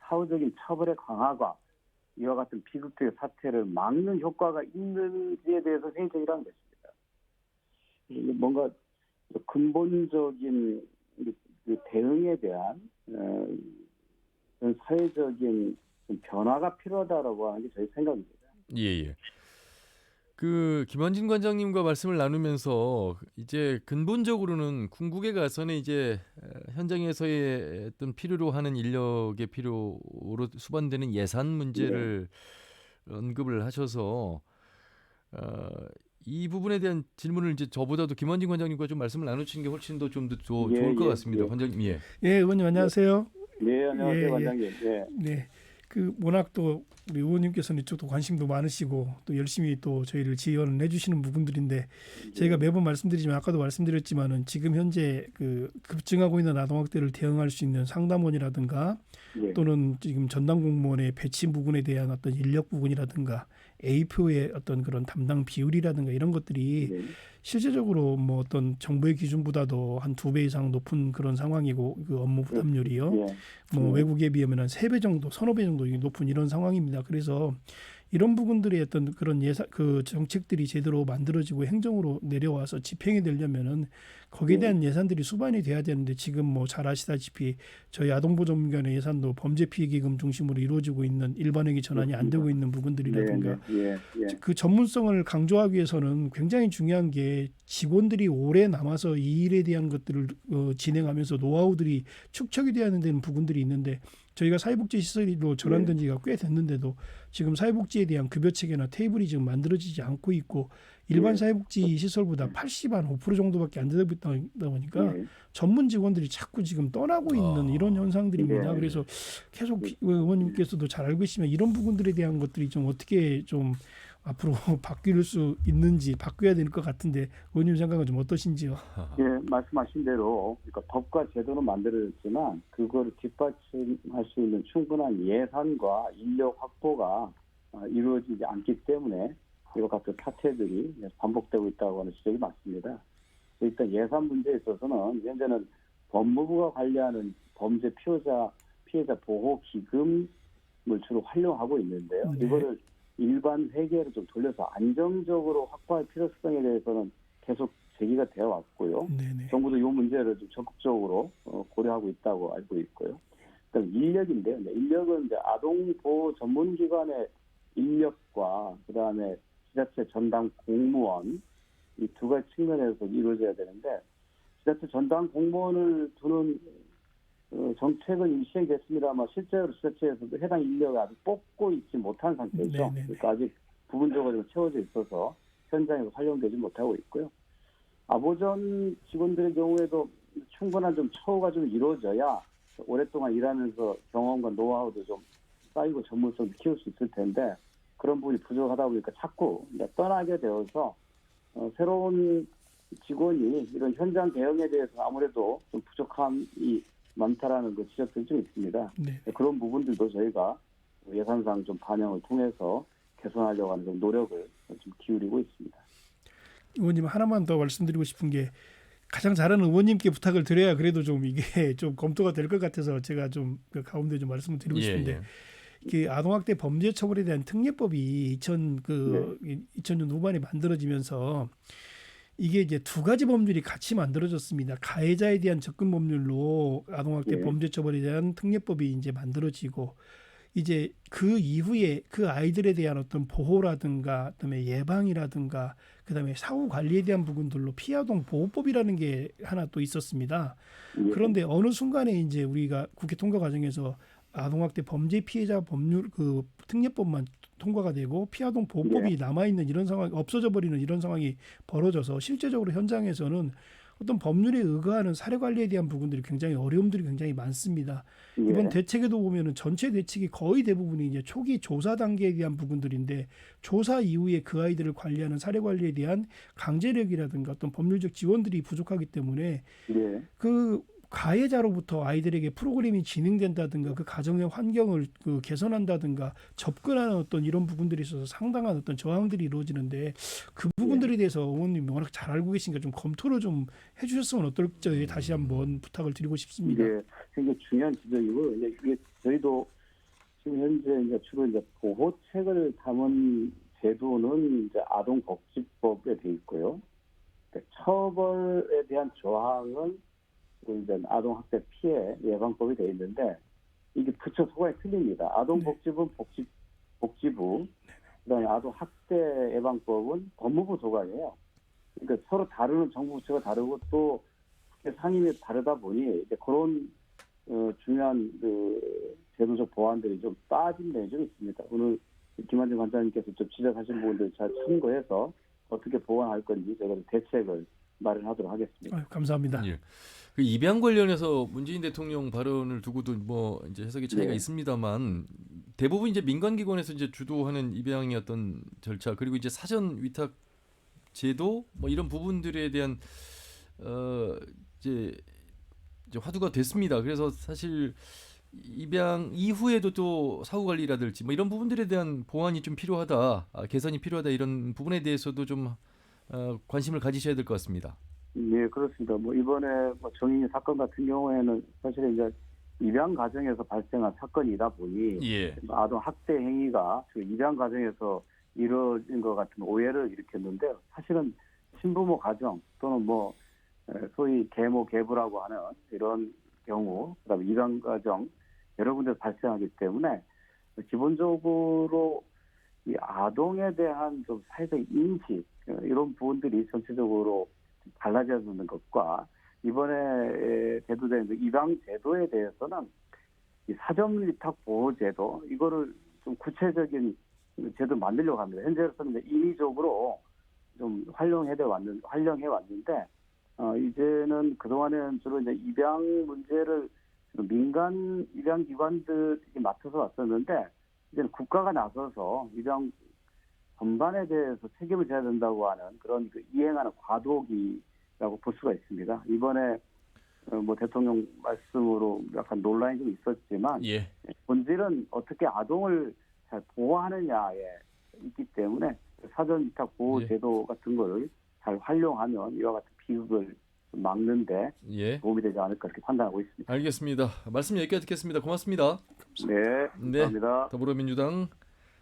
[SPEAKER 10] 사후적인 처벌의 강화가 이와 같은 비극적인 사태를 막는 효과가 있는지에 대해서 회의적이라는 것입니다. 이게 뭔가 근본적인 그 대응에 대한 그런 사회적인 좀 변화가 필요하다라고 하는 게 저희 생각입니다.
[SPEAKER 1] 예. 그 김환진 관장님과 말씀을 나누면서 이제 근본적으로는 궁극에 가서는 이제 현장에서의 어떤 필요로 하는 인력의 필요로 수반되는 예산 문제를 언급을 하셔서 이 부분에 대한 질문을 이제 저보다도 김환진 관장님과 좀 말씀을 나누시는 게 훨씬 더 좀 더 좋을 것 같습니다. 관장님, 예.
[SPEAKER 7] 예, 의원님 안녕하세요.
[SPEAKER 10] 네, 안녕하세요,
[SPEAKER 7] 예,
[SPEAKER 10] 관장님. 예.
[SPEAKER 7] 네. 그 워낙 또 우리 의원님께서는 이쪽도 관심도 많으시고 또 열심히 또 저희를 지원을 해주시는 부분들인데 저희가 매번 말씀드리지만 아까도 말씀드렸지만은 지금 현재 그 급증하고 있는 아동학대를 대응할 수 있는 상담원이라든가
[SPEAKER 10] 예.
[SPEAKER 7] 또는 지금 전담 공무원의 배치 부분에 대한 어떤 인력 부분이라든가 A표의 어떤 그런 담당 비율이라든가 이런 것들이
[SPEAKER 10] 네.
[SPEAKER 7] 실제적으로 뭐 어떤 정부의 기준보다도 한 2배 이상 높은 그런 상황이고 그 업무 부담률이요.
[SPEAKER 10] 예.
[SPEAKER 7] 뭐 외국에 비하면 한 3배 정도, 서너 배 정도 높은 이런 상황입니다. 그래서 이런 부분들의 어떤 그런 그 정책들이 제대로 만들어지고 행정으로 내려와서 집행이 되려면은 거기에 대한 예산들이 수반이 돼야 되는데 지금 뭐 잘 아시다시피 저희 아동보전기관의 예산도 범죄피해기금 중심으로 이루어지고 있는 일반회계 전환이 안 되고 있는 부분들이라든가 그 전문성을 강조하기 위해서는 굉장히 중요한 게 직원들이 오래 남아서 이 일에 대한 것들을 진행하면서 노하우들이 축적이 돼야 되는 부분들이 있는데 저희가 사회복지 시설로 전환된 지가 꽤 됐는데도 지금 사회복지에 대한 급여 체계나 테이블이 지금 만들어지지 않고 있고 일반 사회복지 시설보다 80% 정도밖에 안 되다 보니까 전문 직원들이 자꾸 지금 떠나고 있는 이런 현상들입니다. 그래서 계속 의원님께서도 잘 알고 계시면 이런 부분들에 대한 것들이 좀 어떻게 좀 앞으로 바뀔 수 있는지 바뀌어야 될 것 같은데 의원님 생각은 좀 어떠신지요?
[SPEAKER 10] 예, 말씀하신 대로 그러니까 법과 제도는 만들어졌지만 그거를 뒷받침할 수 있는 충분한 예산과 인력 확보가 이루어지지 않기 때문에 이와 같은 사태들이 반복되고 있다고 하는 지적이 많습니다. 일단 예산 문제에 있어서는 현재는 법무부가 관리하는 범죄 피해자 보호 기금을 주로 활용하고 있는데요.
[SPEAKER 7] 네.
[SPEAKER 10] 이거를 일반 회계로 좀 돌려서 안정적으로 확보할 필요성에 대해서는 계속 제기가 되어 왔고요.
[SPEAKER 7] 네네.
[SPEAKER 10] 정부도 이 문제를 좀 적극적으로 고려하고 있다고 알고 있고요. 그다음 인력인데요. 인력은 이제 아동보호 전문기관의 인력과 그다음에 지자체 전담 공무원 이 두 가지 측면에서 이루어져야 되는데 지자체 전담 공무원을 두는 정책은 이미 시행됐습니다만 실제로 지자체에서도 해당 인력을 아직 뽑고 있지 못한 상태죠.
[SPEAKER 7] 네네네.
[SPEAKER 10] 그러니까 아직 부분적으로 좀 채워져 있어서 현장에서 활용되지 못하고 있고요. 아보전 직원들의 경우에도 충분한 좀 처우가 좀 이루어져야 오랫동안 일하면서 경험과 노하우도 좀 쌓이고 전문성도 키울 수 있을 텐데 그런 부분이 부족하다 보니까 자꾸 떠나게 되어서 새로운 직원이 이런 현장 대응에 대해서 아무래도 좀 부족함이 많다라는 그 지적들이 좀 있습니다.
[SPEAKER 7] 네.
[SPEAKER 10] 그런 부분들도 저희가 예산상 좀 반영을 통해서 개선하려고 하는 좀 노력을 좀 기울이고 있습니다.
[SPEAKER 7] 의원님 하나만 더 말씀드리고 싶은 게 가장 잘하는 의원님께 부탁을 드려야 그래도 좀 이게 좀 검토가 될 것 같아서 제가 좀 그 가운데 좀 말씀을 드리고 싶은데 그 아동학대 범죄 처벌에 대한 특례법이 2000년 후반에 만들어지면서 이게 이제 두 가지 법률이 같이 만들어졌습니다. 가해자에 대한 접근 법률로 아동학대 범죄 처벌에 대한 특례법이 이제 만들어지고 이제 그 이후에 그 아이들에 대한 어떤 보호라든가 그다음에 예방이라든가 그다음에 사후 관리에 대한 부분들로 피아동 보호법이라는 게 하나 또 있었습니다. 그런데 어느 순간에 이제 우리가 국회 통과 과정에서 아동학대 범죄 피해자 법률 그 특례법만 통과가 되고 피아동 보호법이 남아 있는 이런 상황 없어져 버리는 이런 상황이 벌어져서 실제적으로 현장에서는 어떤 법률에 의거하는 사례 관리에 대한 부분들이 굉장히 어려움들이 굉장히 많습니다. 이번 대책에도 보면은 전체 대책이 거의 대부분이 이제 초기 조사 단계에 대한 부분들인데 조사 이후에 그 아이들을 관리하는 사례 관리에 대한 강제력이라든가 어떤 법률적 지원들이 부족하기 때문에 그 가해자로부터 아이들에게 프로그램이 진행된다든가 그 가정의 환경을 그 개선한다든가 접근하는 어떤 이런 부분들이 있어서 상당한 어떤 저항들이 이루어지는데 그 부분들에 대해서 의원님 워낙 잘 알고 계시니까 좀 검토를 좀 해주셨으면 어떨지 다시 한번 부탁을 드리고 싶습니다.
[SPEAKER 10] 네, 굉장히 중요한 지적이고 이게 저희도 지금 현재 이제 주로 이제 보호책을 담은 제도는 이제 아동복지법에 돼 있고요. 처벌에 대한 조항은 이제 아동학대 피해 예방법이 되어 있는데 이게 부처 소관이 틀립니다. 아동복지부는 복지부, 그다음에 아동학대 예방법은 법무부 소관이에요. 그러니까 서로 다루는 정부 부처가 다르고 또 국회 상임위 다르다 보니 이제 그런 중요한 그 제도적 보완들이 좀 빠진 면이 좀 있습니다. 오늘 김한정 관장님께서 좀 지적하신 부분들 잘 참고해서 어떻게 보완할 건지 저희가 대책을 마련하도록 하겠습니다.
[SPEAKER 7] 감사합니다.
[SPEAKER 1] 예. 그 입양 관련해서 문재인 대통령 발언을 두고도 뭐 이제 해석의 차이가 있습니다만 대부분 이제 민간기관에서 이제 주도하는 입양의 어떤 절차 그리고 이제 사전 위탁 제도 뭐 이런 부분들에 대한 이제 화두가 됐습니다. 그래서 사실 입양 이후에도 또 사후 관리라든지 뭐 이런 부분들에 대한 보완이 좀 필요하다, 개선이 필요하다 이런 부분에 대해서도 좀 관심을 가지셔야 될 것 같습니다.
[SPEAKER 10] 네, 그렇습니다. 뭐 이번에 정인이 사건 같은 경우에는 사실 이제 입양 과정에서 발생한 사건이다 보니 아동 학대 행위가 입양 과정에서 이루어진 것 같은 오해를 일으켰는데 사실은 신부모 가정 또는 뭐 소위 계모 계부라고 하는 이런 경우 그다음에 입양 과정 여러 군데서 발생하기 때문에 기본적으로 이 아동에 대한 좀 사회적 인식 이런 부분들이 전체적으로 달라지는 것과 이번에 제도된 입양 제도에 대해서는 이 사전 위탁 보호 제도 이거를 좀 구체적인 제도 만들려고 합니다. 현재로서는 인위적으로 좀 활용해 왔는데 이제는 그동안에는 주로 이제 입양 문제를 민간 입양 기관들이 맡아서 왔었는데 이제는 국가가 나서서 입양 전반에 대해서 책임을 져야 된다고 하는 그런 이행하는 과도기라고 볼 수가 있습니다. 이번에 뭐 대통령 말씀으로 약간 논란이 좀 있었지만 본질은 어떻게 아동을 잘 보호하느냐에 있기 때문에 사전 위탁 보호 제도 같은 거를 잘 활용하면 이와 같은 비극을 막는데 도움이 되지 않을까 그렇게 판단하고 있습니다.
[SPEAKER 1] 알겠습니다. 말씀 여기까지 듣겠습니다. 고맙습니다.
[SPEAKER 10] 네, 감사합니다.
[SPEAKER 1] 더불어민주당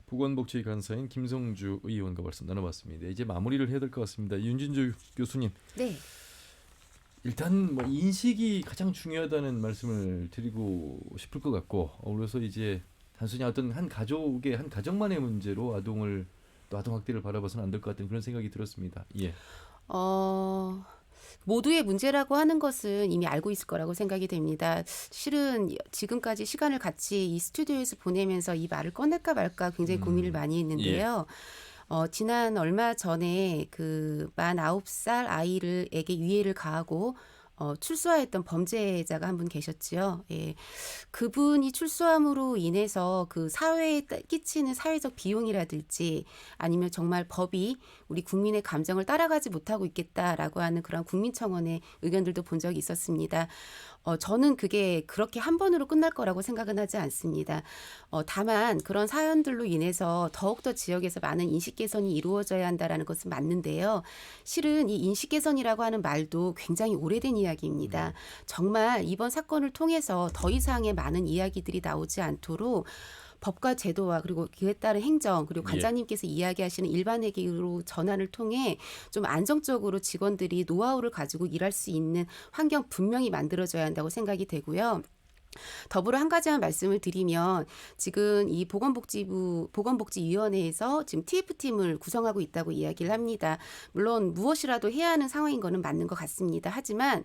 [SPEAKER 1] 보건복지 간사인 김성주 의원과 말씀 나눠봤습니다. 이제 마무리를 해야 될 것 같습니다. 윤진주 교수님.
[SPEAKER 8] 네.
[SPEAKER 1] 일단 뭐 인식이 가장 중요하다는 말씀을 드리고 싶을 것 같고, 그래서 이제 단순히 어떤 한 가족의 한 가정만의 문제로 아동 학대를 바라봐서는 안 될 것 같은 그런 생각이 들었습니다. 예.
[SPEAKER 8] 모두의 문제라고 하는 것은 이미 알고 있을 거라고 생각이 됩니다. 실은 지금까지 시간을 같이 이 스튜디오에서 보내면서 이 말을 꺼낼까 말까 굉장히 고민을 많이 했는데요. 지난 얼마 전에 그 만 9살 아이에게 위해를 가하고 출소하였던 범죄자가 한 분 계셨지요. 예. 그분이 출소함으로 인해서 그 사회에 끼치는 사회적 비용이라든지 아니면 정말 법이 우리 국민의 감정을 따라가지 못하고 있겠다라고 하는 그런 국민청원의 의견들도 본 적이 있었습니다. 저는 그게 그렇게 한 번으로 끝날 거라고 생각은 하지 않습니다. 다만 그런 사연들로 인해서 더욱더 지역에서 많은 인식 개선이 이루어져야 한다라는 것은 맞는데요. 실은 이 인식 개선이라고 하는 말도 굉장히 오래된 이야기입니다. 정말 이번 사건을 통해서 더 이상의 많은 이야기들이 나오지 않도록 법과 제도와 그리고 그에 따른 행정 그리고 관장님께서 이야기하시는 일반 회계로 전환을 통해 좀 안정적으로 직원들이 노하우를 가지고 일할 수 있는 환경 분명히 만들어져야 한다고 생각이 되고요. 더불어 한 가지만 말씀을 드리면 지금 이 보건복지위원회에서 지금 TF팀을 구성하고 있다고 이야기를 합니다. 물론 무엇이라도 해야 하는 상황인 거는 맞는 것 같습니다. 하지만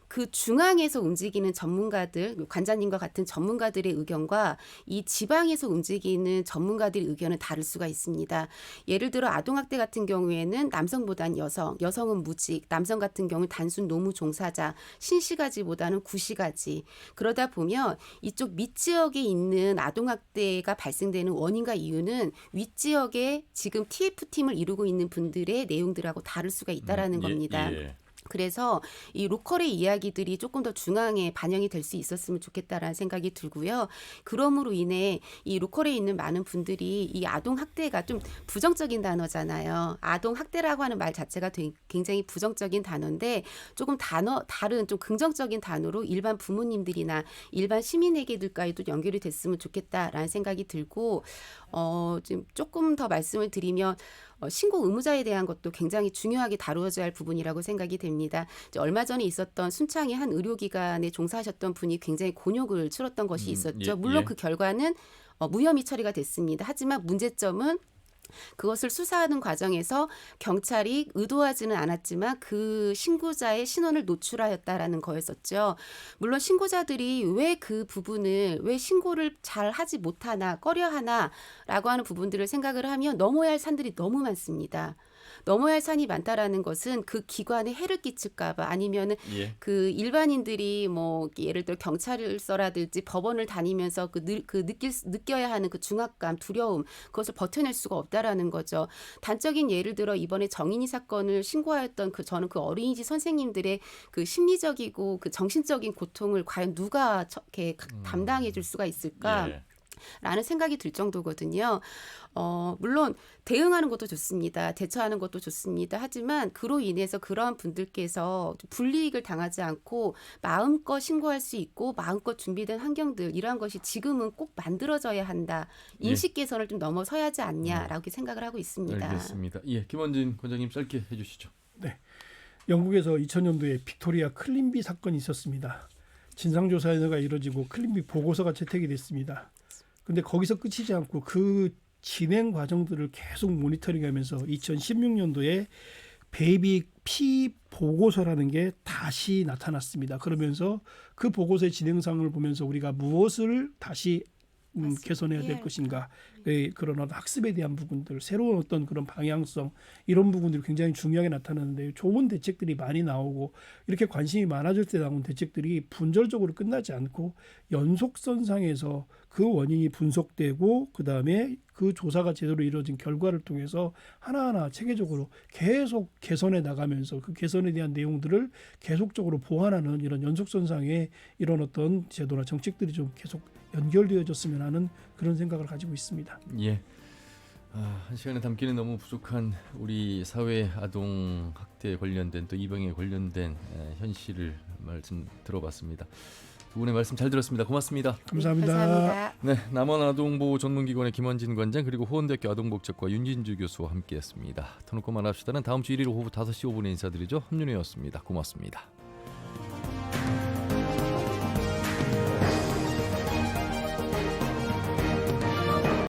[SPEAKER 8] 그 중앙에서 움직이는 전문가들, 관장님과 같은 전문가들의 의견과 이 지방에서 움직이는 전문가들의 의견은 다를 수가 있습니다. 예를 들어 아동학대 같은 경우에는 남성보다는 여성은 무직, 남성 같은 경우는 단순 노무 종사자, 신시가지보다는 구시가지. 그러다 보면 이쪽 밑지역에 있는 아동학대가 발생되는 원인과 이유는 윗지역에 지금 TF팀을 이루고 있는 분들의 내용들하고 다를 수가 있다라는 겁니다. 그래서 이 로컬의 이야기들이 조금 더 중앙에 반영이 될 수 있었으면 좋겠다라는 생각이 들고요. 그러므로 인해 이 로컬에 있는 많은 분들이 이 아동학대가 좀 부정적인 단어잖아요. 아동학대라고 하는 말 자체가 굉장히 부정적인 단어인데 조금 다른 좀 긍정적인 단어로 일반 부모님들이나 일반 시민에게들까지도 연결이 됐으면 좋겠다라는 생각이 들고 지금 조금 더 말씀을 드리면 신고 의무자에 대한 것도 굉장히 중요하게 다루어져야 할 부분이라고 생각이 됩니다. 얼마 전에 있었던 순창의 한 의료기관에 종사하셨던 분이 굉장히 곤욕을 치렀던 것이 있었죠. 물론 그 결과는 무혐의 처리가 됐습니다. 하지만 문제점은 그것을 수사하는 과정에서 경찰이 의도하지는 않았지만 그 신고자의 신원을 노출하였다라는 거였었죠. 물론 신고자들이 왜 그 부분을 왜 신고를 잘 하지 못하나 꺼려하나라고 하는 부분들을 생각을 하면 넘어야 할 산들이 너무 많습니다. 넘어야 할 산이 많다라는 것은 그 기관에 해를 끼칠까봐 아니면은 그 일반인들이 뭐 예를 들어 경찰서라든지 법원을 다니면서 느껴야 하는 그 중압감, 두려움 그것을 버텨낼 수가 없다라는 거죠. 단적인 예를 들어 이번에 정인이 사건을 신고하였던 저는 그 어린이집 선생님들의 그 심리적이고 그 정신적인 고통을 과연 누가 이렇게 담당해 줄 수가 있을까? 라는 생각이 들 정도거든요. 물론 대응하는 것도 좋습니다. 대처하는 것도 좋습니다. 하지만 그로 인해서 그러한 분들께서 불이익을 당하지 않고 마음껏 신고할 수 있고 마음껏 준비된 환경들 이러한 것이 지금은 꼭 만들어져야 한다. 인식 개선을 좀 넘어서야 하지 않냐라고 생각을 하고 있습니다.
[SPEAKER 1] 알겠습니다. 김원진 관장님 짧게 해주시죠.
[SPEAKER 7] 네, 영국에서 2000년도에 빅토리아 클린비 사건이 있었습니다. 진상조사가 이루어지고 클린비 보고서가 채택이 됐습니다. 근데 거기서 끝이지 않고 그 진행 과정들을 계속 모니터링하면서 2016년도에 베이비 피 보고서라는 게 다시 나타났습니다. 그러면서 그 보고서의 진행상을 보면서 우리가 무엇을 다시 개선해야 될 것인가, 그런 학습에 대한 부분들, 새로운 어떤 그런 방향성 이런 부분들이 굉장히 중요하게 나타나는데 좋은 대책들이 많이 나오고 이렇게 관심이 많아질 때 나온 대책들이 분절적으로 끝나지 않고 연속선상에서 그 원인이 분석되고 그다음에 그 조사가 제대로 이루어진 결과를 통해서 하나하나 체계적으로 계속 개선해 나가면서 그 개선에 대한 내용들을 계속적으로 보완하는 이런 연속선상의 이런 어떤 제도나 정책들이 좀 계속 연결되어졌으면 하는 그런 생각을 가지고 있습니다.
[SPEAKER 1] 예. 한 시간에 담기는 너무 부족한 우리 사회 아동 학대에 관련된 또 입양에 관련된 현실을 말씀 들어봤습니다. 두 분의 말씀 잘 들었습니다. 고맙습니다.
[SPEAKER 7] 감사합니다.
[SPEAKER 8] 감사합니다.
[SPEAKER 1] 네, 남원아동보호 전문기관의 김원진 관장 그리고 호원대학교 아동복지과 윤진주 교수와 함께했습니다. 터놓고 말합시다는 다음 주 1일 오후 5시 5분에 인사드리죠. 함윤혜였습니다. 고맙습니다.